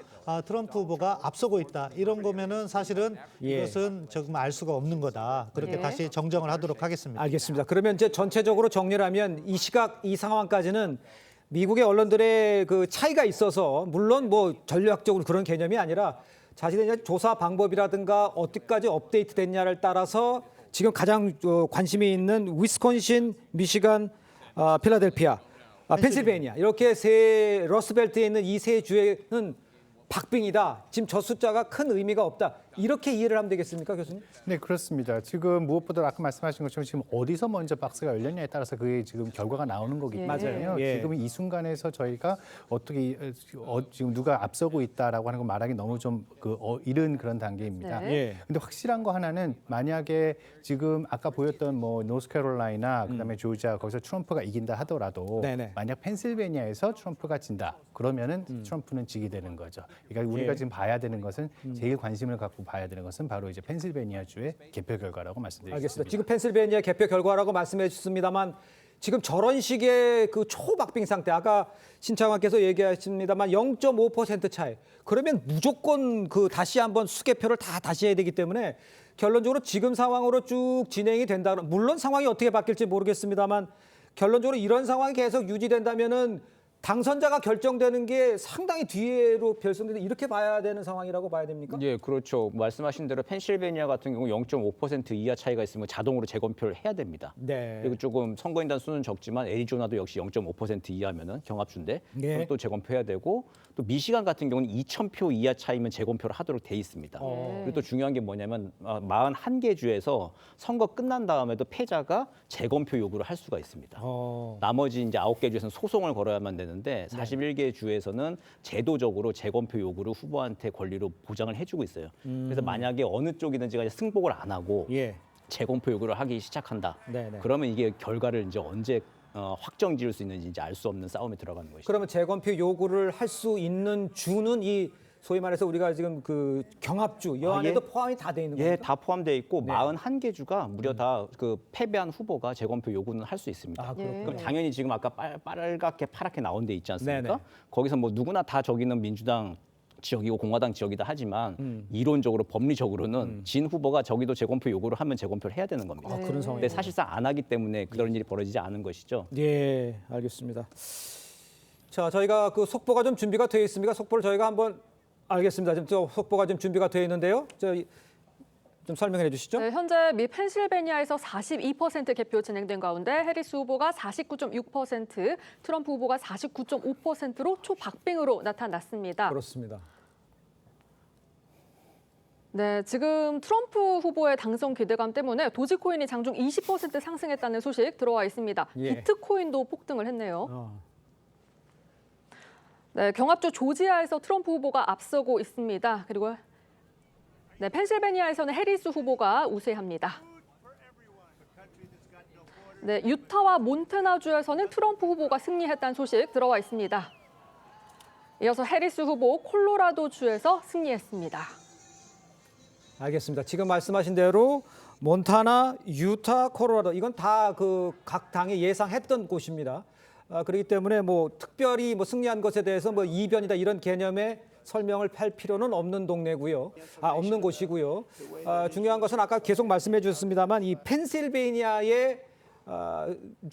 트럼프 후보가 앞서고 있다. 이런 거면은 사실은 예. 이것은 조금 알 수가 없는 거다. 그렇게 예. 다시 정정을 하도록 하겠습니다. 알겠습니다. 그러면 이제 전체적으로 정리를 하면 이 시각, 이 상황까지는 미국의 언론들의 그 차이가 있어서 물론 뭐 전략적으로 그런 개념이 아니라 자신의 조사 방법이라든가 어디까지 업데이트 됐냐를 따라서 지금 가장 관심이 있는 위스콘신, 미시간, 필라델피아, 펜실베니아 이렇게 세 러스트벨트에 있는 이 세 주에는 박빙이다. 지금 저 숫자가 큰 의미가 없다. 이렇게 이해를 하면 되겠습니까, 교수님? 네, 그렇습니다. 지금 무엇보다 아까 말씀하신 것처럼 지금 어디서 먼저 박스가 열렸냐에 따라서 그게 지금 결과가 나오는 거기 때문에요. 맞아요. 예. 지금 이 순간에서 저희가 어떻게 지금 누가 앞서고 있다라고 하는 거 말하기 너무 좀 이른 그런 단계입니다. 네. 예. 근데 확실한 거 하나는 만약에 지금 아까 보였던 뭐 노스캐롤라이나 그다음에 조지아 거기서 트럼프가 이긴다 하더라도 네네. 만약 펜실베니아에서 트럼프가 진다 그러면은 트럼프는 지게 되는 거죠. 그러니까 우리가 예. 지금 봐야 되는 것은 제일 관심을 갖고 봐야 되는 것은 바로 이제 펜실베니아 주의 개표 결과라고 말씀드리겠습니다. 알겠습니다. 지금 펜실베니아 개표 결과라고 말씀해 주셨습니다만 지금 저런 식의 그 초박빙 상태 아까 신창환께서 얘기하셨습니다만 0.5% 차이. 그러면 무조건 그 다시 한번 수개표를 다시 해야 되기 때문에 결론적으로 지금 상황으로 쭉 진행이 된다. 물론 상황이 어떻게 바뀔지 모르겠습니다만 결론적으로 이런 상황이 계속 유지된다면은 당선자가 결정되는 게 상당히 뒤로 결정되는 이렇게 봐야 되는 상황이라고 봐야 됩니까? 예, 그렇죠. 말씀하신 대로 펜실베니아 같은 경우 0.5% 이하 차이가 있으면 자동으로 재검표를 해야 됩니다. 네. 그리고 조금 선거인단 수는 적지만 애리조나도 역시 0.5% 이하면은 경합주인데 네. 그럼 또 재검표해야 되고 또 미시간 같은 경우는 2,000표 이하 차이면 재검표를 하도록 돼 있습니다. 그리고 또 중요한 게 뭐냐면 41개 주에서 선거 끝난 다음에도 패자가 재검표 요구를 할 수가 있습니다. 나머지 이제 9개 주에서는 소송을 걸어야만 되는데 41개 주에서는 제도적으로 재검표 요구를 후보한테 권리로 보장을 해주고 있어요. 그래서 만약에 어느 쪽이든지가 승복을 안 하고 예. 재검표 요구를 하기 시작한다. 네네. 그러면 이게 결과를 이제 언제 확정 지을 수 있는지 이제 알 수 없는 싸움에 들어가는 것이죠. 그러면 재검표 요구를 할 수 있는 주는 이 소위 말해서 우리가 지금 그 경합주 이 안에도 예. 포함이 다 돼 있는 예, 겁니까? 다 포함되어 있고 네. 41개 주가 무려 다 그 패배한 후보가 재검표 요구는 할 수 있습니다. 아, 그렇군요. 그럼 당연히 지금 아까 빨갛게 파랗게 나온 데 있지 않습니까? 네네. 거기서 뭐 누구나 다 저기는 민주당 지역이고 공화당 지역이다 하지만 이론적으로 법리적으로는 진 후보가 저기도 재검표 요구를 하면 재검표를 해야 되는 겁니다. 아, 그런 상황이. 근데 사실상 안 하기 때문에 그런 일이 벌어지지 않은 것이죠. 예, 알겠습니다. 자, 저희가 그 속보가 좀 준비가 되어 있습니까? 속보를 저희가 한번 알겠습니다. 지금 저 속보가 좀 준비가 되어 있는데요. 좀 설명해 주시죠. 네, 현재 미 펜실베니아에서 42% 개표 진행된 가운데 해리스 후보가 49.6%, 트럼프 후보가 49.5%로 초박빙으로 나타났습니다. 그렇습니다. 네, 지금 트럼프 후보의 당선 기대감 때문에 도지코인이 장중 20% 상승했다는 소식 들어와 있습니다. 예. 비트코인도 폭등을 했네요. 네, 경합주 조지아에서 트럼프 후보가 앞서고 있습니다. 그리고 네, 펜실베니아에서는 해리스 후보가 우세합니다. 네, 유타와 몬태나주에서는 트럼프 후보가 승리했다는 소식 들어와 있습니다. 이어서 해리스 후보 콜로라도주에서 승리했습니다. 알겠습니다. 지금 말씀하신 대로 몬타나, 유타, 콜로라도 이건 다 그 각 당이 예상했던 곳입니다. 그렇기 때문에 뭐 특별히 뭐 승리한 것에 대해서 뭐 이변이다 이런 개념의 설명을 할 필요는 없는 동네고요. 없는 곳이고요. 중요한 것은 아까 계속 말씀해 주셨습니다만 이 펜실베니아에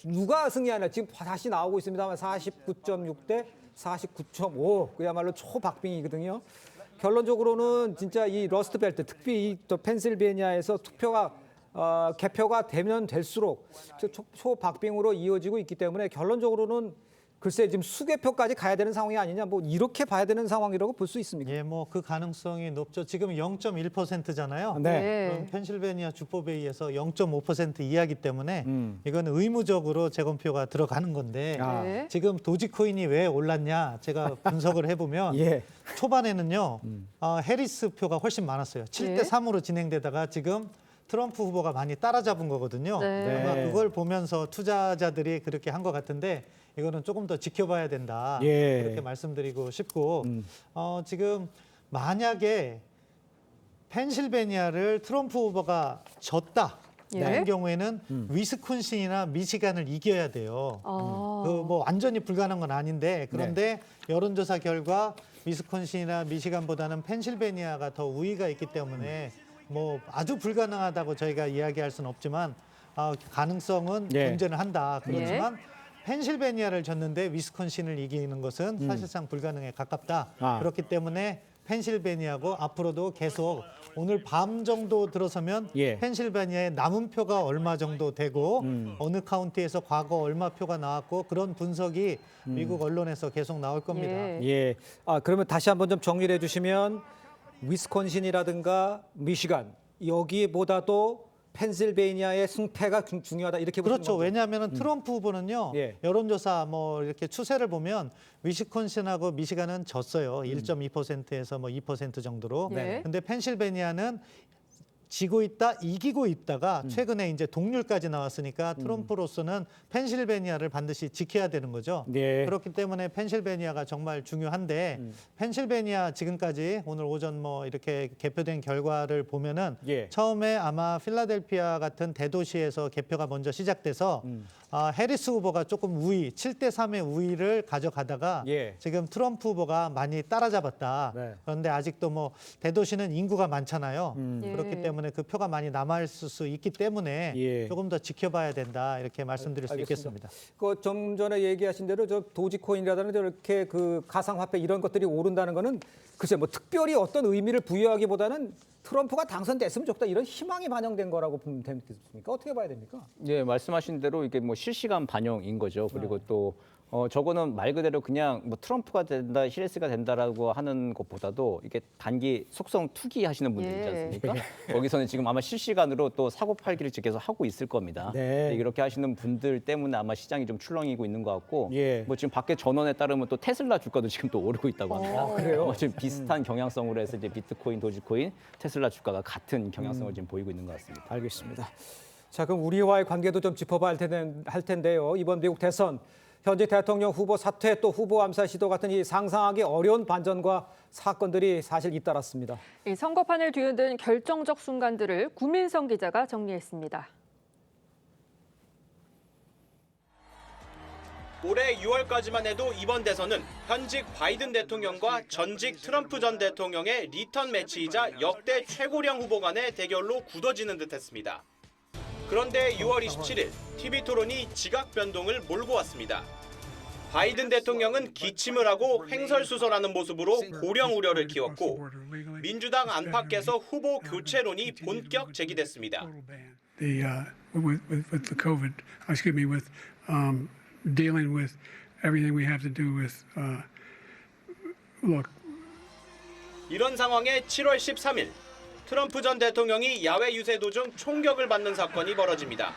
누가 승리하나 지금 다시 나오고 있습니다만 49.6대 49.5 그야말로 초박빙이거든요. 결론적으로는 진짜 이 러스트벨트 특히 또 펜실베니아에서 개표가 되면 될수록 초박빙으로 이어지고 있기 때문에 결론적으로는 글쎄 지금 수개표까지 가야 되는 상황이 아니냐, 뭐 이렇게 봐야 되는 상황이라고 볼 수 있습니까? 예, 뭐 그 가능성이 높죠. 지금 0.1%잖아요. 네. 그럼 펜실베니아 주법에 의해서 0.5% 이하기 때문에 이건 의무적으로 재검표가 들어가는 건데 아. 지금 도지코인이 왜 올랐냐 제가 분석을 해보면 예. 초반에는요 해리스 표가 훨씬 많았어요. 7대 3으로 진행되다가 지금 트럼프 후보가 많이 따라잡은 거거든요. 네. 아마 그걸 보면서 투자자들이 그렇게 한 것 같은데 이거는 조금 더 지켜봐야 된다. 예. 그렇게 말씀드리고 싶고 지금 만약에 펜실베니아를 트럼프 후보가 졌다. 예. 그런 경우에는 위스콘신이나 미시간을 이겨야 돼요. 그 뭐 완전히 불가능한 건 아닌데 그런데 여론조사 결과 위스콘신이나 미시간보다는 펜실베니아가 더 우위가 있기 때문에 뭐 아주 불가능하다고 저희가 이야기할 수는 없지만 가능성은 존재는 한다. 그렇지만 펜실베니아를 졌는데 위스콘신을 이기는 것은 사실상 불가능에 가깝다. 그렇기 때문에 펜실베니아고 앞으로도 계속 오늘 밤 정도 들어서면 펜실베니아의 남은 표가 얼마 정도 되고 어느 카운티에서 과거 얼마 표가 나왔고 그런 분석이 미국 언론에서 계속 나올 겁니다. 예. 그러면 다시 한번 좀 정리를 해주시면 위스콘신이라든가 미시간 여기보다도 펜실베니아의 승패가 중요하다 이렇게 보시는 그렇죠. 건가요? 왜냐하면 트럼프 후보는요. 여론조사 뭐 이렇게 추세를 보면 위스콘신하고 미시간은 졌어요. 1.2%에서 뭐 2% 정도로. 근데 펜실베니아는 지고 있다, 이기고 있다가 최근에 이제 동률까지 나왔으니까 트럼프로서는 펜실베니아를 반드시 지켜야 되는 거죠. 그렇기 때문에 펜실베니아가 정말 중요한데 펜실베니아 지금까지 오늘 오전 뭐 이렇게 개표된 결과를 보면은 처음에 아마 필라델피아 같은 대도시에서 개표가 먼저 시작돼서 해리스 후보가 조금 우위, 7대 3의 우위를 가져가다가 지금 트럼프 후보가 많이 따라잡았다. 그런데 아직도 뭐 대도시는 인구가 많잖아요. 그렇기 때문에 그 표가 많이 남아있을 수 있기 때문에 조금 더 지켜봐야 된다 이렇게 말씀드릴 수 있겠습니다. 좀 전에 얘기하신 대로 저 도지코인이라든지 이렇게 그 가상화폐 이런 것들이 오른다는 거는 글쎄 뭐 특별히 어떤 의미를 부여하기보다는 트럼프가 당선됐으면 좋겠다 이런 희망이 반영된 거라고 보면 되겠습니까? 어떻게 봐야 됩니까? 예, 말씀하신 대로 이게 뭐 실시간 반영인 거죠. 그리고 또 저거는 말 그대로 그냥 뭐 트럼프가 된다, 히리스가 된다라고 하는 것보다도 이게 단기 속성 투기 하시는 분들 있지 않습니까? 거기서는 지금 아마 실시간으로 또 사고 팔기를 계속 하고 있을 겁니다. 이렇게 하시는 분들 때문에 아마 시장이 좀 출렁이고 있는 것 같고 뭐 지금 밖에 전원에 따르면 또 테슬라 주가도 지금 또 오르고 있다고 합니다. 그래요? 지금 비슷한 경향성으로 해서 이제 비트코인, 도지코인, 테슬라 주가가 같은 경향성을 지금 보이고 있는 것 같습니다. 알겠습니다. 자, 그럼 우리와의 관계도 좀 짚어봐야 할 텐데요. 이번 미국 대선 현재 대통령 후보 사퇴 또 후보 암살 시도 같은 이 상상하기 어려운 반전과 사건들이 사실 잇따랐습니다. 이 선거판을 뒤흔든 결정적 순간들을 구민성 기자가 정리했습니다. 올해 6월까지만 해도 이번 대선은 현직 바이든 대통령과 전직 트럼프 전 대통령의 리턴 매치이자 역대 최고령 후보 간의 대결로 굳어지는 듯했습니다. 그런데 6월 27일 TV 토론이 지각 변동을 몰고 왔습니다. 바이든 대통령은 기침을 하고 횡설수설하는 모습으로 고령 우려를 키웠고 민주당 안팎에서 후보 교체론이 본격 제기됐습니다. Dealing with everything we have to do with 이런 상황에 7월 13일 트럼프 전 대통령이 야외 유세도 중 총격을 받는 사건이 벌어집니다.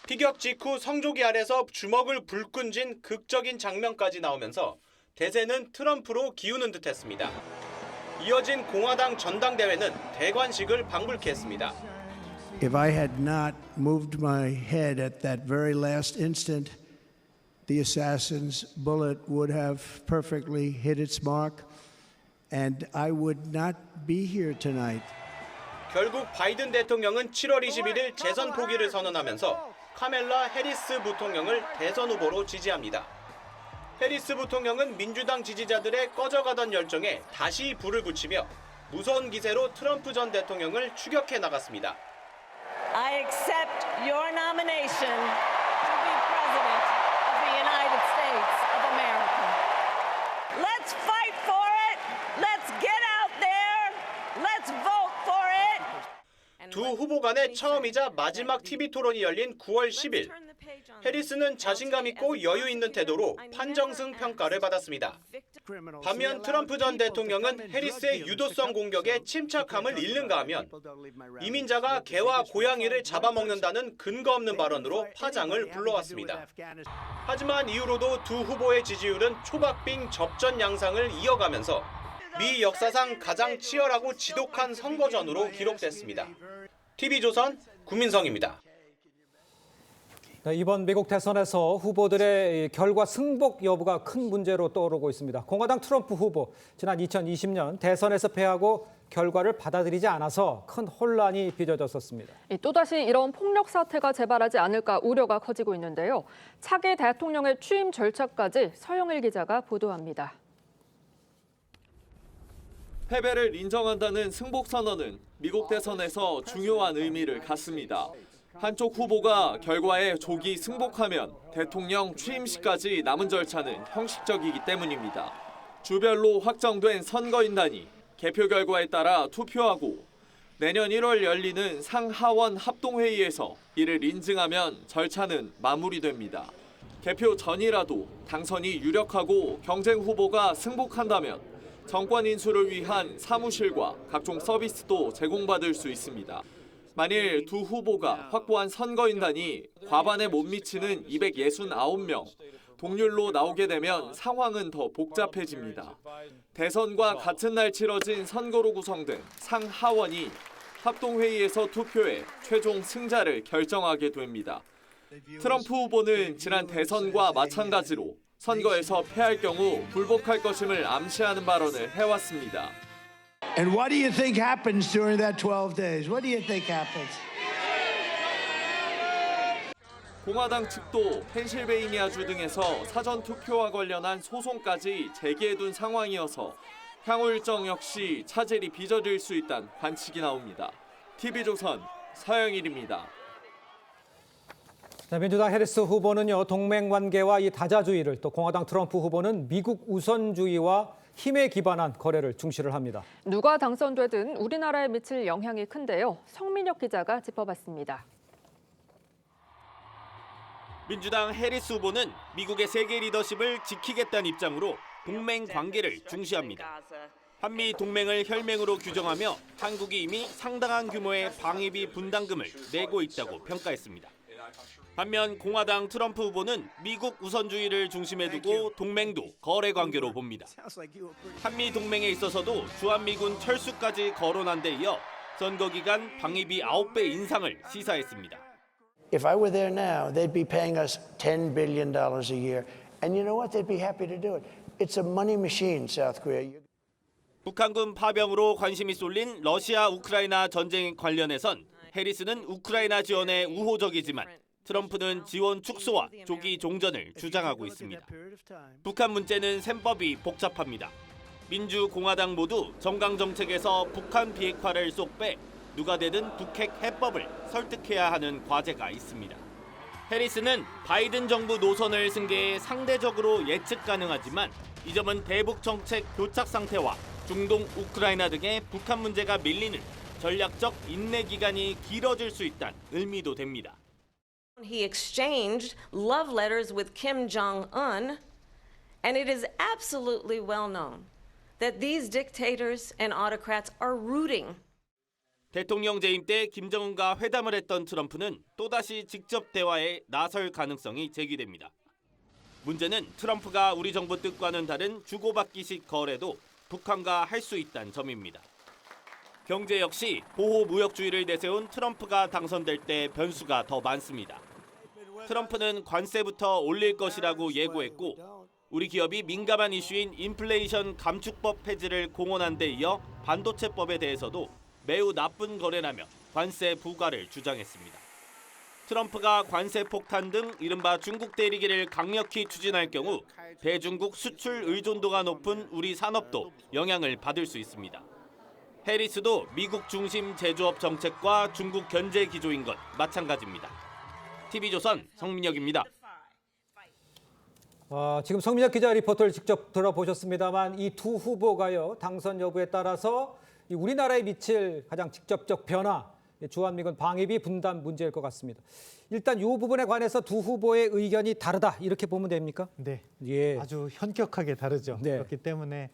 피격 직후 성조기 아래서 주먹을 불끈 쥔 극적인 장면까지 나오면서 대세는 트럼프로 기우는 듯했습니다. 이어진 공화당 전당대회는 대관식을 방불케 했습니다. If I had not moved my head at that very last instant, the assassin's bullet would have perfectly hit its mark, and I would not be here tonight. 결국 바이든 대통령은 7월 21일 재선 포기를 선언하면서 카멜라 해리스 부통령을 대선 후보로 지지합니다. 해리스 부통령은 민주당 지지자들의 꺼져가던 열정에 다시 불을 붙이며 무서운 기세로 트럼프 전 대통령을 추격해 나갔습니다. I accept your nomination to be president of the United States of America. Let's fight for it. Let's get out there. Let's vote for it. 두 후보 간의 처음이자 마지막 TV 토론이 열린 9월 10일 해리스는 자신감 있고 여유 있는 태도로 판정승 평가를 받았습니다. 반면 트럼프 전 대통령은 해리스의 유도성 공격에 침착함을 잃는가 하면 이민자가 개와 고양이를 잡아먹는다는 근거 없는 발언으로 파장을 불러왔습니다. 하지만 이후로도 두 후보의 지지율은 초박빙 접전 양상을 이어가면서 미 역사상 가장 치열하고 지독한 선거전으로 기록됐습니다. TV조선 구민성입니다. 네, 이번 미국 대선에서 후보들의 결과 승복 여부가 큰 문제로 떠오르고 있습니다. 공화당 트럼프 후보, 지난 2020년 대선에서 패하고 결과를 받아들이지 않아서 큰 혼란이 빚어졌었습니다. 또다시 이런 폭력 사태가 재발하지 않을까 우려가 커지고 있는데요. 차기 대통령의 취임 절차까지 서영일 기자가 보도합니다. 패배를 인정한다는 승복 선언은 미국 대선에서 중요한 의미를 갖습니다. 한쪽 후보가 결과에 조기 승복하면 대통령 취임식까지 남은 절차는 형식적이기 때문입니다. 주별로 확정된 선거인단이 개표 결과에 따라 투표하고 내년 1월 열리는 상하원 합동회의에서 이를 인증하면 절차는 마무리됩니다. 개표 전이라도 당선이 유력하고 경쟁 후보가 승복한다면 정권 인수를 위한 사무실과 각종 서비스도 제공받을 수 있습니다. 만일 두 후보가 확보한 선거인단이 과반에 못 미치는 269명, 동률로 나오게 되면 상황은 더 복잡해집니다. 대선과 같은 날 치러진 선거로 구성된 상하원이 합동회의에서 투표해 최종 승자를 결정하게 됩니다. 트럼프 후보는 지난 대선과 마찬가지로 선거에서 패할 경우 불복할 것임을 암시하는 발언을 해왔습니다. And what do you think happens during that 12 days? What do you think happens? 공화당 측도 펜실베이니아주 등에서 사전 투표와 관련한 소송까지 제기해둔 상황이어서 향후 일정 역시 차질이 빚어질 수 있다는 관측이 나옵니다. TV조선 서영일입니다. 민주당 해리스 후보는요, 동맹 관계와 이 다자주의를, 또 공화당 트럼프 후보는 미국 우선주의와 힘에 기반한 거래를 중시를 합니다. 누가 당선되든 우리나라에 미칠 영향이 큰데요. 성민혁 기자가 짚어봤습니다. 민주당 해리스 후보는 미국의 세계 리더십을 지키겠다는 입장으로 동맹 관계를 중시합니다. 한미 동맹을 혈맹으로 규정하며 한국이 이미 상당한 규모의 방위비 분담금을 내고 있다고 평가했습니다. 반면 공화당 트럼프 후보는 미국 우선주의를 중심에 두고 동맹도 거래 관계로 봅니다. 한미 동맹에 있어서도 주한미군 철수까지 거론한 데 이어 선거 기간 방위비 9배 인상을 시사했습니다. If I were there now, they'd be paying us $10 billion a year. And you know what? They'd be happy to do it. It's a money machine, South Korea. 북한군 파병으로 관심이 쏠린 러시아 우크라이나 전쟁 관련해선 해리스는 우크라이나 지원에 우호적이지만 트럼프는 지원 축소와 조기 종전을 주장하고 있습니다. 북한 문제는 셈법이 복잡합니다. 민주, 공화당 모두 정강 정책에서 북한 비핵화를 쏙 빼 누가 되든 북핵 해법을 설득해야 하는 과제가 있습니다. 해리스는 바이든 정부 노선을 승계해 상대적으로 예측 가능하지만 이 점은 대북 정책 교착 상태와 중동, 우크라이나 등의 북한 문제가 밀리는 전략적 인내 기간이 길어질 수 있다는 의미도 됩니다. He exchanged love letters with Kim Jong-un, and it is absolutely well known that these dictators and autocrats are rooting. 대통령 재임 때 김정은과 회담을 했던 트럼프는 또다시 직접 대화에 나설 가능성이 제기됩니다. 문제는 트럼프가 우리 정부 뜻과는 다른 주고받기식 거래도 북한과 할 수 있다는 점입니다. 경제 역시 보호무역주의를 내세운 트럼프가 당선될 때 변수가 더 많습니다. 트럼프는 관세부터 올릴 것이라고 예고했고 우리 기업이 민감한 이슈인 인플레이션 감축법 폐지를 공언한 데 이어 반도체법에 대해서도 매우 나쁜 거래라며 관세 부과를 주장했습니다. 트럼프가 관세 폭탄 등 이른바 중국 대리기를 강력히 추진할 경우 대중국 수출 의존도가 높은 우리 산업도 영향을 받을 수 있습니다. 해리스도 미국 중심 제조업 정책과 중국 견제 기조인 것 마찬가지입니다. TV조선 성민혁입니다. 지금 성민혁 기자 리포트를 직접 들어보셨습니다만 이 두 후보가요, 당선 여부에 따라서 우리나라에 미칠 가장 직접적 변화, 주한미군 방위비 분담 문제일 것 같습니다. 일단 이 부분에 관해서 두 후보의 의견이 다르다 이렇게 보면 됩니까? 네, 예. 아주 현격하게 다르죠. 네. 그렇기 때문에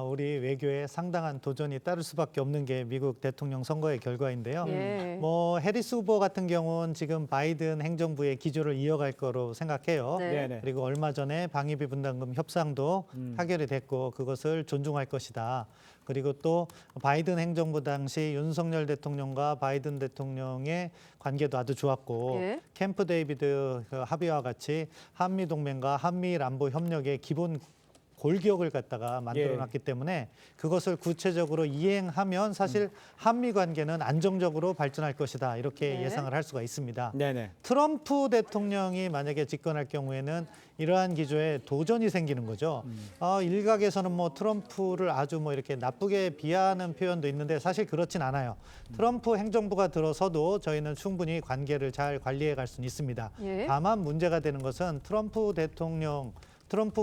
우리 외교에 상당한 도전이 따를 수밖에 없는 게 미국 대통령 선거의 결과인데요. 예. 뭐 해리스 후보 같은 경우는 지금 바이든 행정부의 기조를 이어갈 거로 생각해요. 네. 그리고 얼마 전에 방위비 분담금 협상도 타결이 됐고 그것을 존중할 것이다. 그리고 또 바이든 행정부 당시 윤석열 대통령과 바이든 대통령의 관계도 아주 좋았고 예. 캠프 데이비드 합의와 같이 한미 동맹과 한미일 안보 협력의 기본 골격을 갖다가 만들어놨기 때문에 그것을 구체적으로 이행하면 사실 한미 관계는 안정적으로 발전할 것이다 이렇게 네. 예상을 할 수가 있습니다. 네네. 트럼프 대통령이 만약에 집권할 경우에는 이러한 기조에 도전이 생기는 거죠. 일각에서는 뭐 트럼프를 아주 뭐 이렇게 나쁘게 비하하는 표현도 있는데 사실 그렇진 않아요. 트럼프 행정부가 들어서도 저희는 충분히 관계를 잘 관리해 갈 수는 있습니다. 예. 다만 문제가 되는 것은 트럼프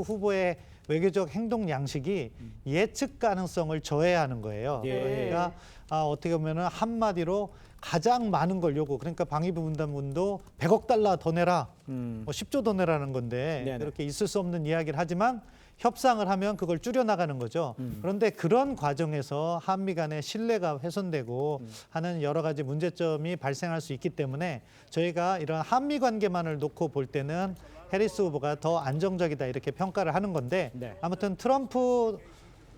후보의 외교적 행동 양식이 예측 가능성을 저해하는 거예요. 예. 그러니까 어떻게 보면은 한마디로 가장 많은 걸 요구. 그러니까 방위비 분담금도 100억 달러 더 내라, 뭐 10조 더 내라는 건데 네네. 그렇게 있을 수 없는 이야기를 하지만 협상을 하면 그걸 줄여나가는 거죠. 그런데 그런 과정에서 한미 간의 신뢰가 훼손되고 하는 여러 가지 문제점이 발생할 수 있기 때문에 저희가 이런 한미 관계만을 놓고 볼 때는 해리스 후보가 더 안정적이다 이렇게 평가를 하는 건데 네. 아무튼 트럼프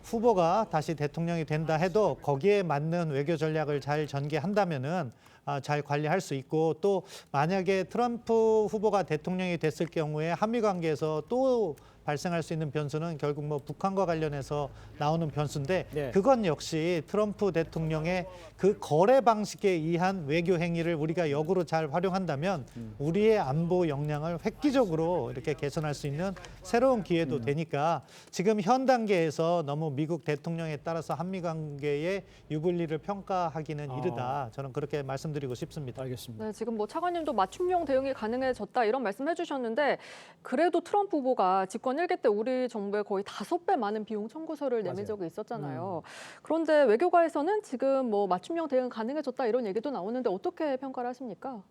후보가 다시 대통령이 된다 해도 거기에 맞는 외교 전략을 잘 전개한다면은 잘 관리할 수 있고 또 만약에 트럼프 후보가 대통령이 됐을 경우에 한미 관계에서 또 발생할 수 있는 변수는 결국 뭐 북한과 관련해서 나오는 변수인데 네. 그건 역시 트럼프 대통령의 그 거래 방식에 의한 외교 행위를 우리가 역으로 잘 활용한다면 우리의 안보 역량을 획기적으로 이렇게 개선할 수 있는 새로운 기회도 되니까 지금 현 단계에서 너무 미국 대통령에 따라서 한미 관계의 유불리를 평가하기는 이르다. 저는 그렇게 말씀드리고 싶습니다. 알겠습니다. 네, 지금 뭐 차관님도 맞춤형 대응이 가능해졌다 이런 말씀해 주셨는데 그래도 트럼프 후보가 집권 1기 때 우리 정부에 거의 5배 많은 비용 청구서를 내민 적이 있었잖아요. 그런데 외교가에서는 지금 뭐 맞춤형 대응 가능해졌다 이런 얘기도 나오는데 어떻게 평가를 하십니까?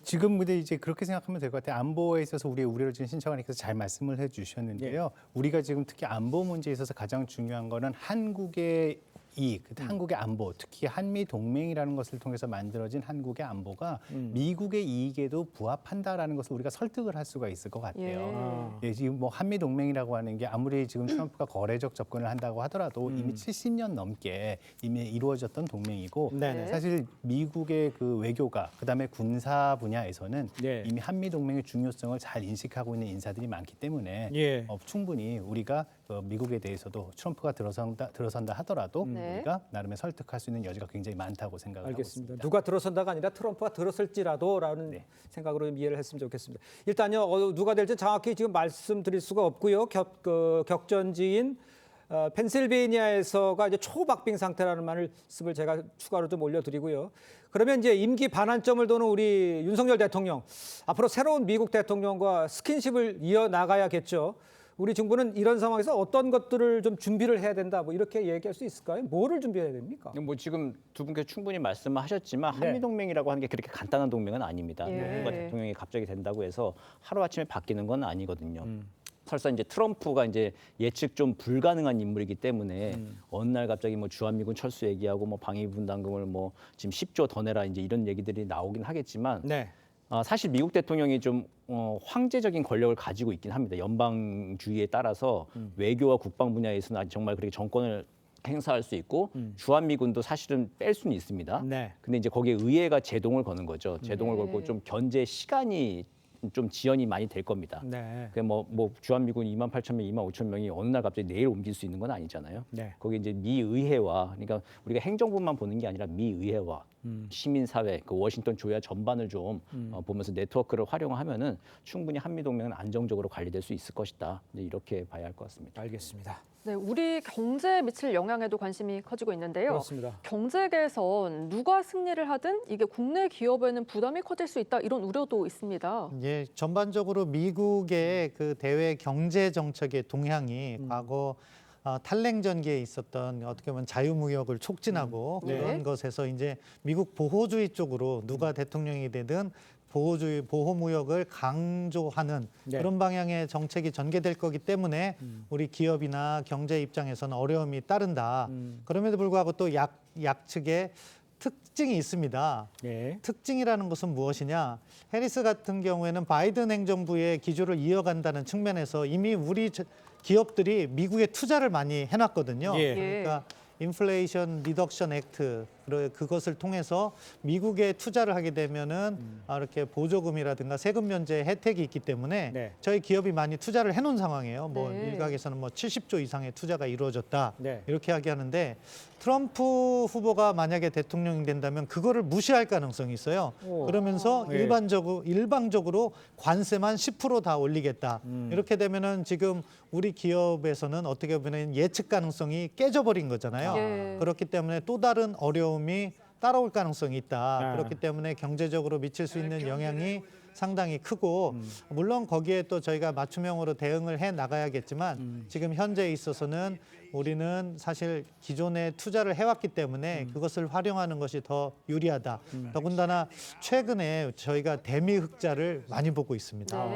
지금 근데 이제 그렇게 생각하면 될 것 같아요. 안보에 있어서 우리의 우려를 지금 신청하니까 잘 말씀을 해주셨는데요. 우리가 지금 특히 안보 문제에 있어서 가장 중요한 거는 한국의 이익, 한국의 안보, 특히 한미 동맹이라는 것을 통해서 만들어진 한국의 안보가 미국의 이익에도 부합한다라는 것을 우리가 설득을 할 수가 있을 것 같아요. 예, 지금 뭐 한미 동맹이라고 하는 게 아무리 지금 트럼프가 거래적 접근을 한다고 하더라도 이미 70년 넘게 이미 이루어졌던 동맹이고 사실 미국의 그 외교가 그다음에 군사 분야에서는 이미 한미 동맹의 중요성을 잘 인식하고 있는 인사들이 많기 때문에 충분히 우리가 미국에 대해서도 트럼프가 들어선다 하더라도 우리가 나름의 설득할 수 있는 여지가 굉장히 많다고 생각을 하고 있습니다. 누가 들어선다가 아니라 트럼프가 들어설지라도라는 생각으로 이해를 했으면 좋겠습니다. 일단요, 누가 될지 정확히 지금 말씀드릴 수가 없고요. 격전지인 펜실베이니아에서가 이제 초박빙 상태라는 말씀을 제가 추가로 좀 올려드리고요. 그러면 이제 임기 반환점을 도는 우리 윤석열 대통령 앞으로 새로운 미국 대통령과 스킨십을 이어나가야겠죠. 우리 정부는 이런 상황에서 어떤 것들을 좀 준비를 해야 된다, 뭐 이렇게 얘기할 수 있을까요? 뭐를 준비해야 됩니까? 뭐 지금 두 분께 충분히 말씀하셨지만 한미 동맹이라고 하는 게 그렇게 간단한 동맹은 아닙니다. 누가 대통령이 갑자기 된다고 해서 하루 아침에 바뀌는 건 아니거든요. 설사 이제 트럼프가 이제 예측 좀 불가능한 인물이기 때문에 어느 날 갑자기 뭐 주한미군 철수 얘기하고 뭐 방위비 분담금을 뭐 지금 10조 더 내라 이제 이런 얘기들이 나오긴 하겠지만. 사실 미국 대통령이 좀 황제적인 권력을 가지고 있긴 합니다. 연방주의에 따라서 외교와 국방 분야에서는 정말 그렇게 정권을 행사할 수 있고 주한미군도 사실은 뺄 수는 있습니다. 근데 이제 거기에 의회가 제동을 거는 거죠. 제동을 걸고 좀 견제 시간이 좀 지연이 많이 될 겁니다. 뭐 주한미군 28,000명, 25,000명이 어느 날 갑자기 내일 옮길 수 있는 건 아니잖아요. 거기 이제 미 의회와 그러니까 우리가 행정부만 보는 게 아니라 미 의회와 시민사회, 그 워싱턴 조야 전반을 좀 보면서 네트워크를 활용하면은 충분히 한미 동맹은 안정적으로 관리될 수 있을 것이다. 이렇게 봐야 할 것 같습니다. 알겠습니다. 네, 우리 경제에 미칠 영향에도 관심이 커지고 있는데요. 그렇습니다. 경제계에선 누가 승리를 하든 이게 국내 기업에는 부담이 커질 수 있다 이런 우려도 있습니다. 예, 전반적으로 미국의 그 대외 경제 정책의 동향이 과거 탈냉 전기에 있었던 어떻게 보면 자유무역을 촉진하고 그런 것에서 이제 미국 보호주의 쪽으로 누가 대통령이 되든 보호무역을 강조하는 그런 방향의 정책이 전개될 거기 때문에 우리 기업이나 경제 입장에서는 어려움이 따른다. 그럼에도 불구하고 또 약측에 특징이 있습니다. 특징이라는 것은 무엇이냐? 해리스 같은 경우에는 바이든 행정부의 기조를 이어간다는 측면에서 이미 우리 기업들이 미국에 투자를 많이 해놨거든요. 그러니까 인플레이션 리덕션 액트 그것을 통해서 미국에 투자를 하게 되면은 이렇게 보조금이라든가 세금 면제 혜택이 있기 때문에 저희 기업이 많이 투자를 해놓은 상황이에요. 뭐 일각에서는 뭐 70조 이상의 투자가 이루어졌다 이렇게 이야기하는데 트럼프 후보가 만약에 대통령이 된다면 그거를 무시할 가능성이 있어요. 그러면서 일방적으로 관세만 10% 다 올리겠다. 이렇게 되면은 지금 우리 기업에서는 어떻게 보면 예측 가능성이 깨져버린 거잖아요. 그렇기 때문에 또 다른 어려움이 따라올 가능성이 있다. 그렇기 때문에 경제적으로 미칠 수 있는 영향이 상당히 크고 물론 거기에 또 저희가 맞춤형으로 대응을 해 나가야겠지만 지금 현재에 있어서는 우리는 사실 기존에 투자를 해왔기 때문에 그것을 활용하는 것이 더 유리하다. 더군다나 최근에 저희가 대미 흑자를 많이 보고 있습니다.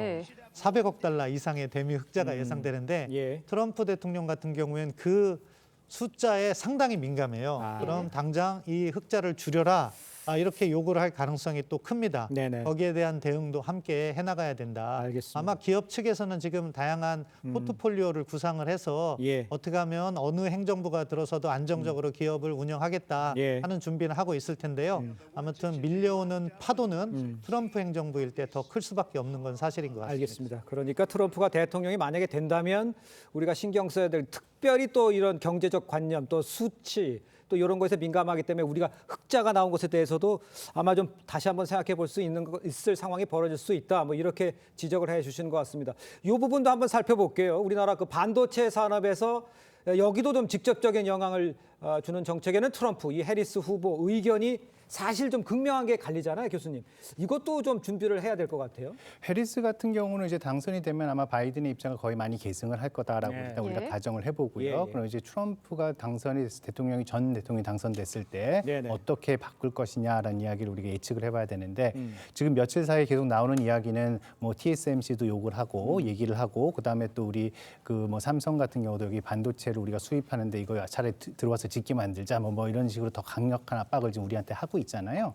400억 달러 이상의 대미 흑자가 예상되는데 트럼프 대통령 같은 경우에는 그 숫자에 상당히 민감해요. 그럼 당장 이 흑자를 줄여라. 이렇게 요구를 할 가능성이 또 큽니다. 거기에 대한 대응도 함께 해나가야 된다. 알겠습니다. 아마 기업 측에서는 지금 다양한 포트폴리오를 구상을 해서 어떻게 하면 어느 행정부가 들어서도 안정적으로 기업을 운영하겠다 하는 준비는 하고 있을 텐데요. 아무튼 밀려오는 파도는 트럼프 행정부일 때 더 클 수밖에 없는 건 사실인 것 같습니다. 알겠습니다. 그러니까 트럼프가 대통령이 만약에 된다면 우리가 신경 써야 될 특별히 또 이런 경제적 관념 또 수치 또 이런 것에 민감하기 때문에 우리가 흑자가 나온 것에 대해서도 아마 좀 다시 한번 생각해 볼 수 있을 상황이 벌어질 수 있다. 뭐 이렇게 지적을 해 주시는 것 같습니다. 이 부분도 한번 살펴볼게요. 우리나라 그 반도체 산업에서 여기도 좀 직접적인 영향을 주는 정책에는 트럼프, 이 해리스 후보 의견이 사실 좀 극명하게 갈리잖아요, 교수님. 이것도 좀 준비를 해야 될 것 같아요. 해리스 같은 경우는 이제 당선이 되면 아마 바이든의 입장을 거의 많이 계승을 할 거다라고 일단 우리가 가정을 해보고요. 그럼 이제 트럼프가 전 대통령이 당선됐을 때 어떻게 바꿀 것이냐라는 이야기를 우리가 예측을 해봐야 되는데 지금 며칠 사이에 계속 나오는 이야기는 뭐 TSMC도 욕을 하고 얘기를 하고 그다음에 또 우리 그 뭐 삼성 같은 경우도 여기 반도체를 우리가 수입하는데 이거 차라리 들어와서 짓게 만들자 뭐 이런 식으로 더 강력한 압박을 지금 우리한테 하고 있잖아요.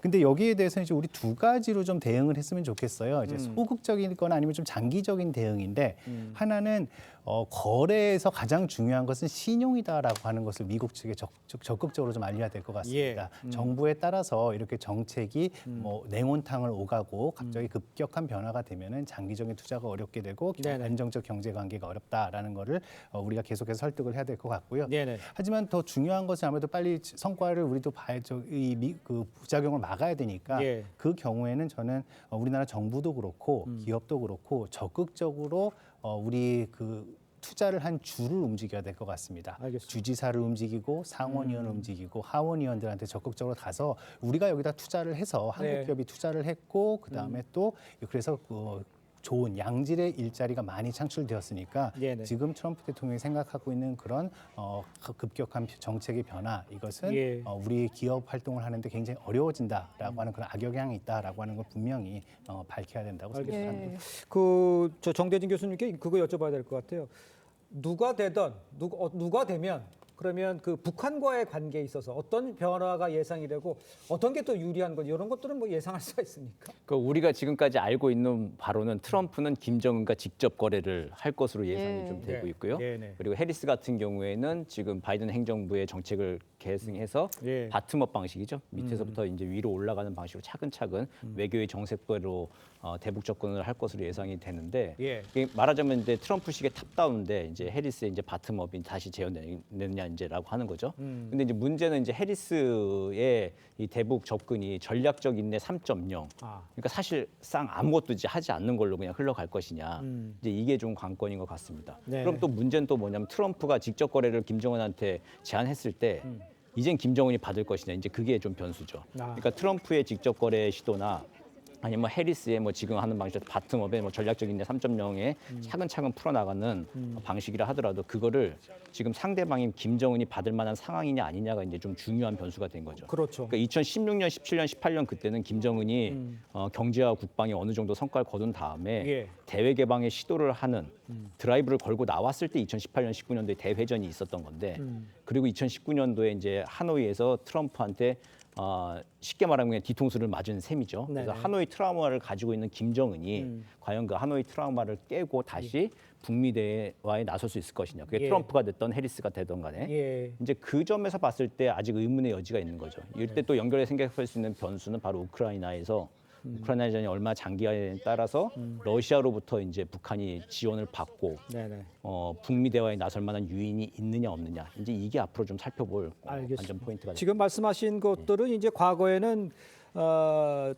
근데 여기에 대해서는 이제 우리 두 가지로 좀 대응을 했으면 좋겠어요. 이제 소극적인 건 아니면 좀 장기적인 대응인데 하나는 거래에서 가장 중요한 것은 신용이다라고 하는 것을 미국 측에 적극적으로 좀 알려야 될 것 같습니다. 정부에 따라서 이렇게 정책이 뭐 냉온탕을 오가고 갑자기 급격한 변화가 되면은 장기적인 투자가 어렵게 되고 안정적 경제 관계가 어렵다라는 거를 우리가 계속해서 설득을 해야 될 것 같고요. 하지만 더 중요한 것은 아무래도 빨리 성과를 우리도 봐야죠. 그 부작용을 막아야 되니까 그 경우에는 저는 우리나라 정부도 그렇고 기업도 그렇고 적극적으로 우리 그 투자를 한 주를 움직여야 될 것 같습니다. 주지사를 움직이고 상원의원을 움직이고 하원의원들한테 적극적으로 가서 우리가 여기다 투자를 해서 한국 기업이 투자를 했고 그다음에 또 그래서 좋은 양질의 일자리가 많이 창출되었으니까 지금 트럼프 대통령이 생각하고 있는 그런 급격한 정책의 변화 이것은 우리 기업 활동을 하는데 굉장히 어려워진다라고 하는 그런 악영향이 있다라고 하는 걸 분명히 밝혀야 된다고 생각합니다. 저 정대진 교수님께 그거 여쭤봐야 될 것 같아요. 누가 되든 누가 되면 그러면 그 북한과의 관계에 있어서 어떤 변화가 예상이 되고 어떤 게 또 유리한 것 이런 것들은 뭐 예상할 수가 있습니까? 그 우리가 지금까지 알고 있는 바로는 트럼프는 김정은과 직접 거래를 할 것으로 예상이 좀 되고 있고요. 그리고 해리스 같은 경우에는 지금 바이든 행정부의 정책을 계승해서 바텀업 방식이죠. 밑에서부터 이제 위로 올라가는 방식으로 차근차근 외교의 정책대로 대북 접근을 할 것으로 예상이 되는데 말하자면 이제 트럼프식의 탑다운인데 이제 해리스의 이제 바텀업이 다시 재현되느냐 이제라고 하는 거죠. 근데 이제 문제는 이제 해리스의 이 대북 접근이 전략적 인내 3.0. 그러니까 사실상 아무것도 이제 하지 않는 걸로 그냥 흘러갈 것이냐. 이제 이게 좀 관건인 것 같습니다. 그럼 또 문제는 또 뭐냐면 트럼프가 직접 거래를 김정은한테 제안했을 때 이젠 김정은이 받을 것이냐. 이제 그게 좀 변수죠. 그러니까 트럼프의 직접 거래 시도나 아니면 뭐 해리스의 뭐 지금 하는 방식 바텀업의 뭐 전략적인 3.0에 차근차근 풀어나가는 방식이라 하더라도 그거를 지금 상대방인 김정은이 받을 만한 상황이냐 아니냐가 이제 좀 중요한 변수가 된 거죠. 그렇죠. 그러니까 2016년, 17년, 18년 그때는 김정은이 경제와 국방에 어느 정도 성과를 거둔 다음에 예. 대외 개방의 시도를 하는 드라이브를 걸고 나왔을 때 2018년, 19년도에 대회전이 있었던 건데 그리고 2019년도에 이제 하노이에서 트럼프한테 쉽게 말하면 그냥 뒤통수를 맞은 셈이죠. 그래서 네네. 하노이 트라우마를 가지고 있는 김정은이 과연 그 하노이 트라우마를 깨고 다시 북미 대화에 나설 수 있을 것이냐. 그게 예. 트럼프가 됐던 해리스가 되던 간에 예. 이제 그 점에서 봤을 때 아직 의문의 여지가 있는 거죠. 이때 또 연결해 생각할 수 있는 변수는 바로 우크라이나에서 우크라이나전이 얼마나 장기화에 따라서 러시아로부터 이제 북한이 지원을 받고 네네. 북미 대화에 나설 만한 유인이 있느냐 없느냐 이제 이게 앞으로 좀 살펴볼 알겠습니다. 관전 포인트가 지금 말씀하신 것들은 이제 과거에는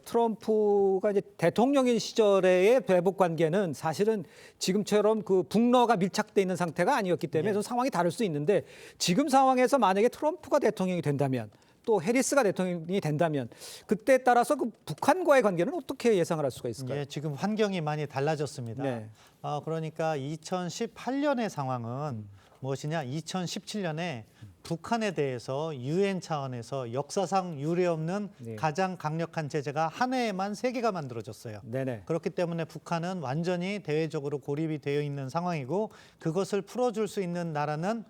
트럼프가 이제 대통령인 시절의 대북 관계는 사실은 지금처럼 그 북러가 밀착돼 있는 상태가 아니었기 때문에 좀 상황이 다를 수 있는데 지금 상황에서 만약에 트럼프가 대통령이 된다면 또 해리스가 대통령이 된다면 그때에 따라서 그 북한과의 관계는 어떻게 예상을 할 수가 있을까요? 예, 지금 환경이 많이 달라졌습니다. 네. 그러니까 2018년의 상황은 무엇이냐? 2017년에 북한에 대해서 유엔 차원에서 역사상 유례없는 가장 강력한 제재가 한 해에만 3개가 만들어졌어요. 네네. 그렇기 때문에 북한은 완전히 대외적으로 고립이 되어 있는 상황이고 그것을 풀어줄 수 있는 나라는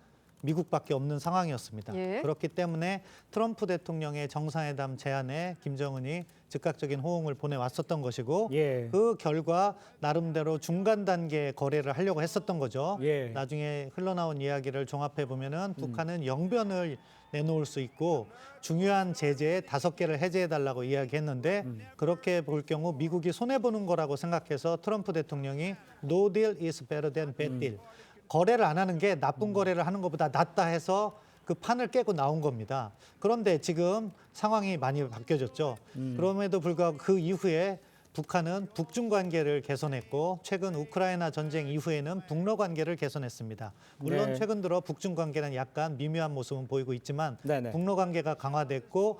미국밖에 없는 상황이었습니다. 예. 그렇기 때문에 트럼프 대통령의 정상회담 제안에 김정은이 즉각적인 호응을 보내왔었던 것이고 예. 그 결과 나름대로 중간 단계 거래를 하려고 했었던 거죠. 예. 나중에 흘러나온 이야기를 종합해 보면은 북한은 영변을 내놓을 수 있고 중요한 제재 5개를 해제해달라고 이야기했는데 그렇게 볼 경우 미국이 손해보는 거라고 생각해서 트럼프 대통령이 No deal is better than bad deal. 거래를 안 하는 게 나쁜 거래를 하는 것보다 낫다 해서 그 판을 깨고 나온 겁니다. 그런데 지금 상황이 많이 바뀌어졌죠. 그럼에도 불구하고 그 이후에 북한은 북중 관계를 개선했고 최근 우크라이나 전쟁 이후에는 북러 관계를 개선했습니다. 물론 네. 최근 들어 북중 관계는 약간 미묘한 모습은 보이고 있지만 네네. 북러 관계가 강화됐고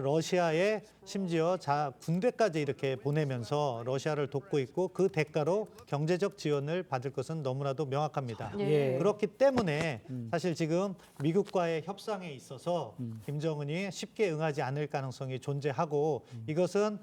러시아에 심지어 군대까지 이렇게 보내면서 러시아를 돕고 있고 그 대가로 경제적 지원을 받을 것은 너무나도 명확합니다. 예. 그렇기 때문에 사실 지금 미국과의 협상에 있어서 김정은이 쉽게 응하지 않을 가능성이 존재하고 이것은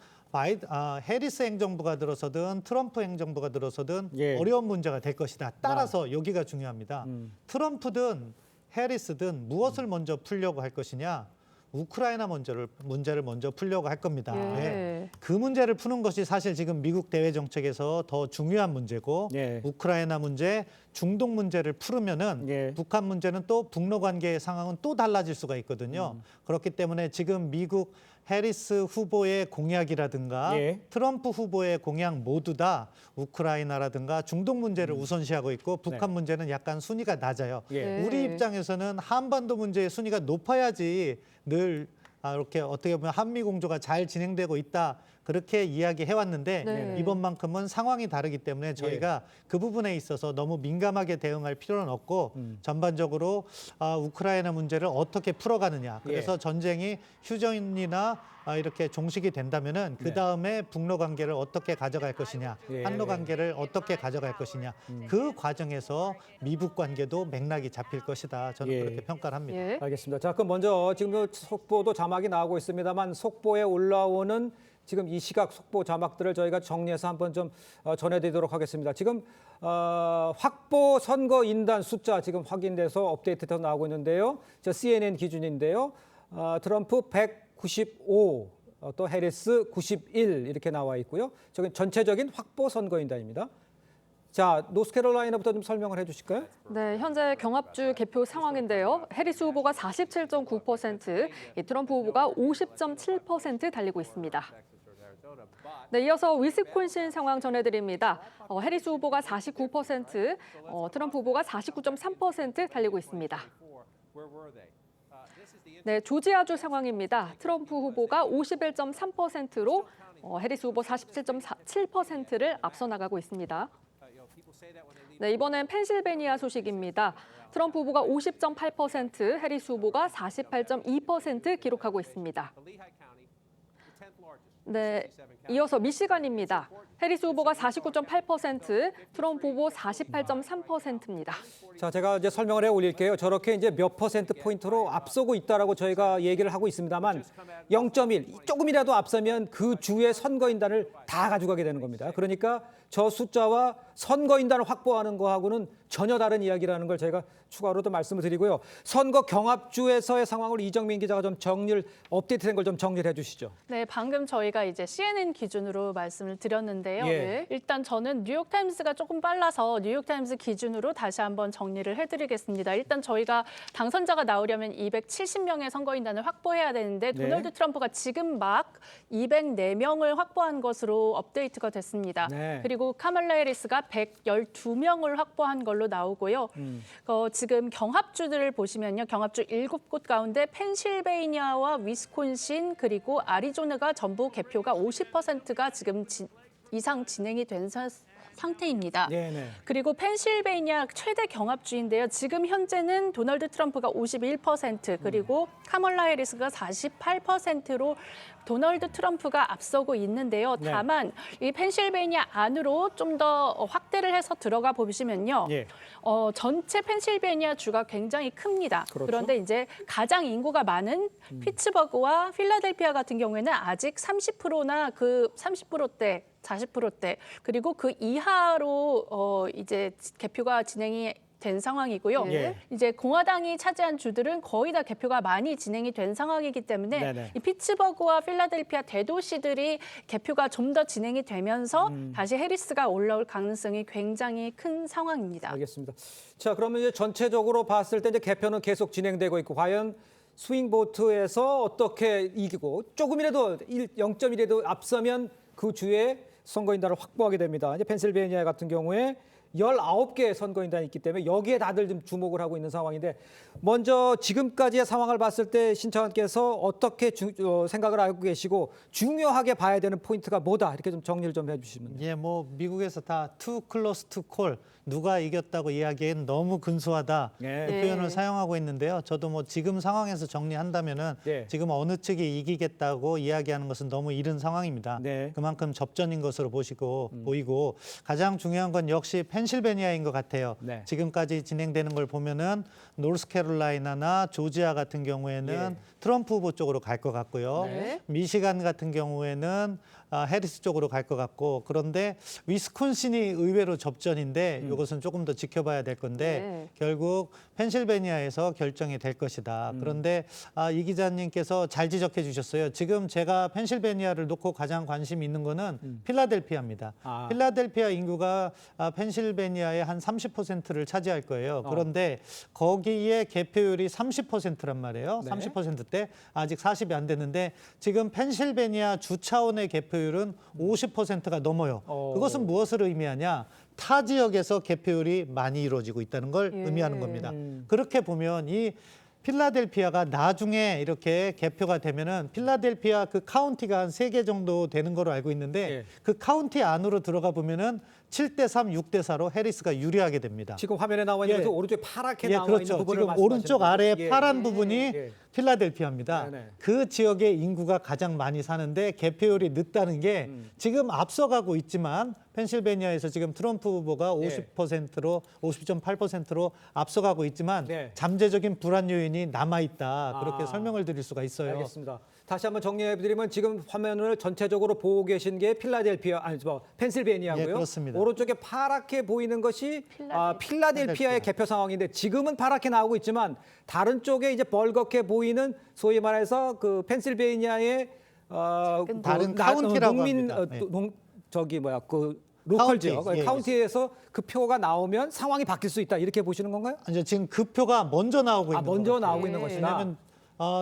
해리스 행정부가 들어서든 트럼프 행정부가 들어서든 예. 어려운 문제가 될 것이다. 따라서 여기가 중요합니다. 트럼프든 해리스든 무엇을 먼저 풀려고 할 것이냐? 우크라이나 문제를 먼저 풀려고 할 겁니다. 예. 네. 그 문제를 푸는 것이 사실 지금 미국 대외 정책에서 더 중요한 문제고 예. 우크라이나 문제, 중동 문제를 풀으면은 예. 북한 문제는 또 북러 관계의 상황은 또 달라질 수가 있거든요. 그렇기 때문에 지금 미국 해리스 후보의 공약이라든가 예. 트럼프 후보의 공약 모두 다 우크라이나라든가 중동 문제를 우선시하고 있고 북한 문제는 약간 순위가 낮아요. 예. 우리 입장에서는 한반도 문제의 순위가 높아야지 늘 이렇게 어떻게 보면 한미 공조가 잘 진행되고 있다. 그렇게 이야기해왔는데 네. 이번만큼은 상황이 다르기 때문에 저희가 그 부분에 있어서 너무 민감하게 대응할 필요는 없고 전반적으로 우크라이나 문제를 어떻게 풀어가느냐. 그래서 전쟁이 휴전이나 이렇게 종식이 된다면은 그 다음에 북러 관계를 어떻게 가져갈 것이냐, 예. 한러 관계를 어떻게 가져갈 것이냐. 그 과정에서 미북 관계도 맥락이 잡힐 것이다. 저는 예. 그렇게 평가를 합니다. 예. 알겠습니다. 자, 그럼 먼저 지금 속보도 자막이 나오고 있습니다만 속보에 올라오는 지금 이 시각 속보 자막들을 저희가 정리해서 한번 좀 전해드리도록 하겠습니다. 지금 확보 선거 인단 숫자 지금 확인돼서 업데이트돼서 나오고 있는데요. 저 CNN 기준인데요. 트럼프 195, 또 해리스 91 이렇게 나와 있고요. 저기 전체적인 확보 선거 인단입니다. 자, 노스캐롤라이나부터 좀 설명을 해주실까요? 네, 현재 경합주 개표 상황인데요. 해리스 후보가 47.9%, 트럼프 후보가 50.7% 달리고 있습니다. 네, 이어서 위스콘신 상황 전해드립니다. 해리스 후보가 49%, 트럼프 후보가 49.3% 달리고 있습니다. 네, 조지아주 상황입니다. 트럼프 후보가 51.3%로 해리스 후보 47.7%를 앞서 나가고 있습니다. 네, 이번엔 펜실베니아 소식입니다. 트럼프 후보가 50.8%, 해리스 후보가 48.2% 기록하고 있습니다. 네, 이어서 미시간입니다. 해리스 후보가 49.8%, 트럼프 후보 48.3%입니다. 자, 제가 이제 설명을 해 올릴게요. 저렇게 이제 몇 퍼센트 포인트로 앞서고 있다라고 저희가 얘기를 하고 있습니다만 0.1 조금이라도 앞서면 그 주의 선거인단을 다 가져가게 되는 겁니다. 그러니까 저 숫자와 선거인단을 확보하는 거하고는 전혀 다른 이야기라는 걸 제가 추가로도 말씀을 드리고요. 선거 경합주에서의 상황을 이정민 기자가 좀 업데이트된 걸 좀 정리를 해주시죠. 네, 방금 저희가 이제 CNN 기준으로 말씀을 드렸는데요. 네. 일단 저는 뉴욕타임스가 조금 빨라서 뉴욕타임스 기준으로 다시 한번 정리를 해드리겠습니다. 일단 저희가 당선자가 나오려면 270명의 선거인단을 확보해야 되는데 도널드 트럼프가 지금 막 204명을 확보한 것으로 업데이트가 됐습니다. 그리고 카멀라 해리스가 112명을 확보한 걸로 나오고요. 지금 경합주들을 보시면요. 경합주 7곳 가운데 펜실베이니아와 위스콘신 그리고 아리조나가 전부 개표가 50%가 지금 이상 진행이 된 상태입니다. 그리고 펜실베이니아 최대 경합주인데요. 지금 현재는 도널드 트럼프가 51% 그리고 카멀라 해리스가 48%로 도널드 트럼프가 앞서고 있는데요. 다만 이 펜실베이니아 안으로 좀 더 확대를 해서 들어가 보시면요. 전체 펜실베이니아 주가 굉장히 큽니다. 그런데 이제 가장 인구가 많은 피츠버그와 필라델피아 같은 경우에는 아직 30%나 그 30%대 40%대 그리고 그 이하로 이제 개표가 진행이 된 상황이고요. 이제 공화당이 차지한 주들은 거의 다 개표가 많이 진행이 된 상황이기 때문에 이 피츠버그와 필라델피아 대도시들이 개표가 좀 더 진행이 되면서 다시 해리스가 올라올 가능성이 굉장히 큰 상황입니다. 알겠습니다. 자, 그러면 이제 전체적으로 봤을 때 이제 개표는 계속 진행되고 있고 과연 스윙보트에서 어떻게 이기고 조금이라도 0.1이라도 앞서면 그 주에 선거인단을 확보하게 됩니다. 이제 펜실베이니아 같은 경우에 19개의 선거인단이 있기 때문에 여기에 다들 좀 주목을 하고 있는 상황인데 먼저 지금까지의 상황을 봤을 때 신차관께서 어떻게 생각을 하고 계시고 중요하게 봐야 되는 포인트가 뭐다 이렇게 좀 정리를 좀 해주시면. 예, 뭐 미국에서 다 too close to call 누가 이겼다고 이야기엔 너무 근소하다 그 표현을 사용하고 있는데요. 저도 뭐 지금 상황에서 정리한다면은 지금 어느 측이 이기겠다고 이야기하는 것은 너무 이른 상황입니다. 그만큼 접전인 것으로 보이고 가장 중요한 건 역시 펜실베니아인 것 같아요. 지금까지 진행되는 걸 보면은 노스캐롤라이나나 조지아 같은 경우에는 트럼프 후보 쪽으로 갈 것 같고요. 미시간 같은 경우에는 해리스 쪽으로 갈 것 같고 그런데 위스콘신이 의외로 접전인데 이것은 조금 더 지켜봐야 될 건데 결국 펜실베니아에서 결정이 될 것이다. 그런데 이 기자님께서 잘 지적해 주셨어요. 지금 제가 펜실베니아를 놓고 가장 관심 있는 거는 필라델피아입니다. 필라델피아 인구가 펜실베니아의 한 30%를 차지할 거예요. 그런데 거기에 개표율이 30%란 말이에요. 30%대 아직 40이 안 됐는데 지금 펜실베니아 주 차원의 개표율은 50%가 넘어요. 그것은 무엇을 의미하냐? 타 지역에서 개표율이 많이 이루어지고 있다는 걸 의미하는 겁니다. 그렇게 보면 이 필라델피아가 나중에 이렇게 개표가 되면은 필라델피아 그 카운티가 한 3개 정도 되는 걸로 알고 있는데 그 카운티 안으로 들어가 보면은 7대3, 6대4로 해리스가 유리하게 됩니다. 지금 화면에 나와 있는 오른쪽에 파랗게 나와 그렇죠. 있는 부분을 지금 오른쪽 아래에 파란 예. 부분이 필라델피아입니다. 그 지역의 인구가 가장 많이 사는데 개표율이 늦다는 게 지금 앞서가고 있지만 펜실베니아에서 지금 트럼프 후보가 50%로 50.8%로 앞서가고 있지만 잠재적인 불안 요인이 남아있다. 그렇게 설명을 드릴 수가 있어요. 알겠습니다. 다시 한번 정리해드리면 지금 화면을 전체적으로 보고 계신 게 펜실베니아고요. 그렇습니다. 오른쪽에 파랗게 보이는 것이 필라델피아의 개표 상황인데 지금은 파랗게 나오고 있지만 다른 쪽에 이제 벌겋게 보이는 소위 말해서 그 펜실베니아의 다른 카운티라고 합니다. 로컬 지역, 카운티에서 그 표가 나오면 상황이 바뀔 수 있다 이렇게 보시는 건가요? 아니요, 지금 그 표가 먼저 나오고 있는 먼저 나오고 있는 것이다. 왜냐하면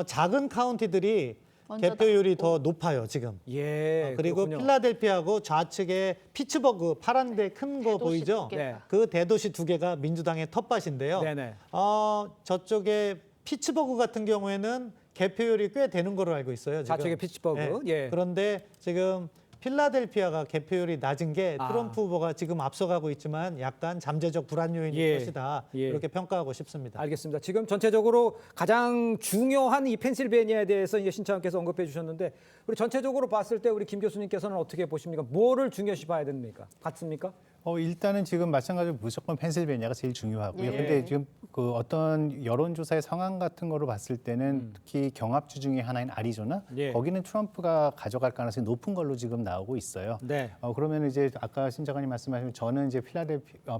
작은 카운티들이 개표율이 더 높아요 지금. 그리고 그렇군요. 필라델피아하고 좌측에 피츠버그 파란데 큰 거 보이죠? 그 대도시 2개가 민주당의 텃밭인데요. 저쪽에 피츠버그 같은 경우에는 개표율이 꽤 되는 걸로 알고 있어요. 지금. 좌측에 피츠버그. 그런데 지금 필라델피아가 개표율이 낮은 게 트럼프 후보가 지금 앞서가고 있지만 약간 잠재적 불안 요인일 것이다. 이렇게 평가하고 싶습니다. 알겠습니다. 지금 전체적으로 가장 중요한 이 펜실베니아에 대해서 이제 신차원께서 언급해 주셨는데 우리 전체적으로 봤을 때 우리 김 교수님께서는 어떻게 보십니까? 뭐를 중요시 봐야 됩니까? 같습니까? 일단은 지금 마찬가지로 무조건 펜실베니아가 제일 중요하고요. 근데 지금 그 어떤 여론조사의 상황 같은 거로 봤을 때는 특히 경합주 중에 하나인 아리조나 거기는 트럼프가 가져갈 가능성이 높은 걸로 지금 나오고 있어요. 그러면 이제 아까 신 장관님 말씀하신 저는 이제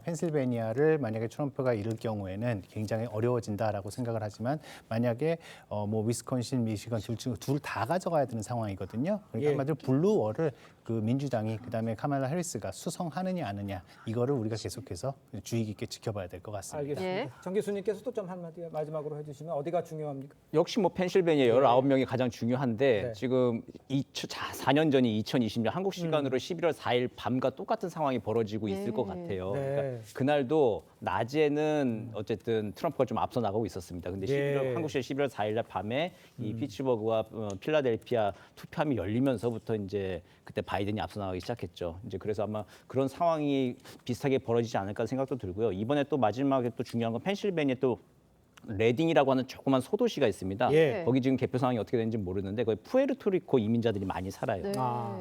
펜실베니아를 만약에 트럼프가 이룰 경우에는 굉장히 어려워진다라고 생각을 하지만 만약에 뭐 위스콘신, 미시건 둘 다 가져가야 되는 상황이거든요. 그러니까 한마디로 블루월을 그 민주당이 그다음에 카말라 해리스가 수성하느냐 아느냐 이거를 우리가 계속해서 주의 깊게 지켜봐야 될 것 같습니다. 알겠습니다. 정 교수님께서 또 좀 한마디 마지막으로 해주시면 어디가 중요합니까? 역시 뭐 펜실베니아 19명이 가장 중요한데 지금 4년 전이 2020년 한국 시간으로 11월 4일 밤과 똑같은 상황이 벌어지고 있을 것 같아요. 그러니까 그날도 낮에는 어쨌든 트럼프가 좀 앞서 나가고 있었습니다. 근데 한국 시간 11월 4일 날 밤에 이 피츠버그와 필라델피아 투표함이 열리면서부터 이제 그때 바이든이 앞서 나가기 시작했죠. 이제 그래서 아마 그런 상황이 비슷하게 벌어지지 않을까 생각도 들고요. 이번에 또 마지막에 또 중요한 건 펜실베니아 또 레딩이라고 하는 조그만 소도시가 있습니다. 거기 지금 개표 상황이 어떻게 되는지 모르는데 거기 푸에르토리코 이민자들이 많이 살아요.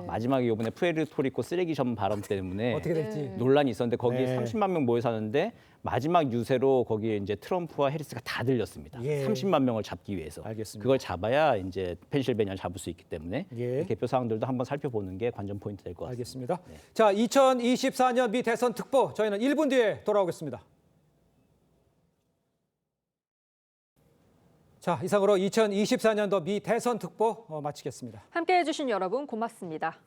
마지막에 이번에 푸에르토리코 쓰레기점 발언 때문에 어떻게 될지 논란이 있었는데 거기에 30만 명 모여 사는데 마지막 유세로 거기에 이제 트럼프와 해리스가 다 들렸습니다. 30만 명을 잡기 위해서. 그걸 잡아야 이제 펜실베니아를 잡을 수 있기 때문에 개표 사항들도 한번 살펴보는 게 관전 포인트 될 것 같습니다. 알겠습니다. 자, 2024년 미 대선 특보 저희는 1분 뒤에 돌아오겠습니다. 자, 이상으로 2024년도 미 대선 특보 마치겠습니다. 함께해 주신 여러분 고맙습니다.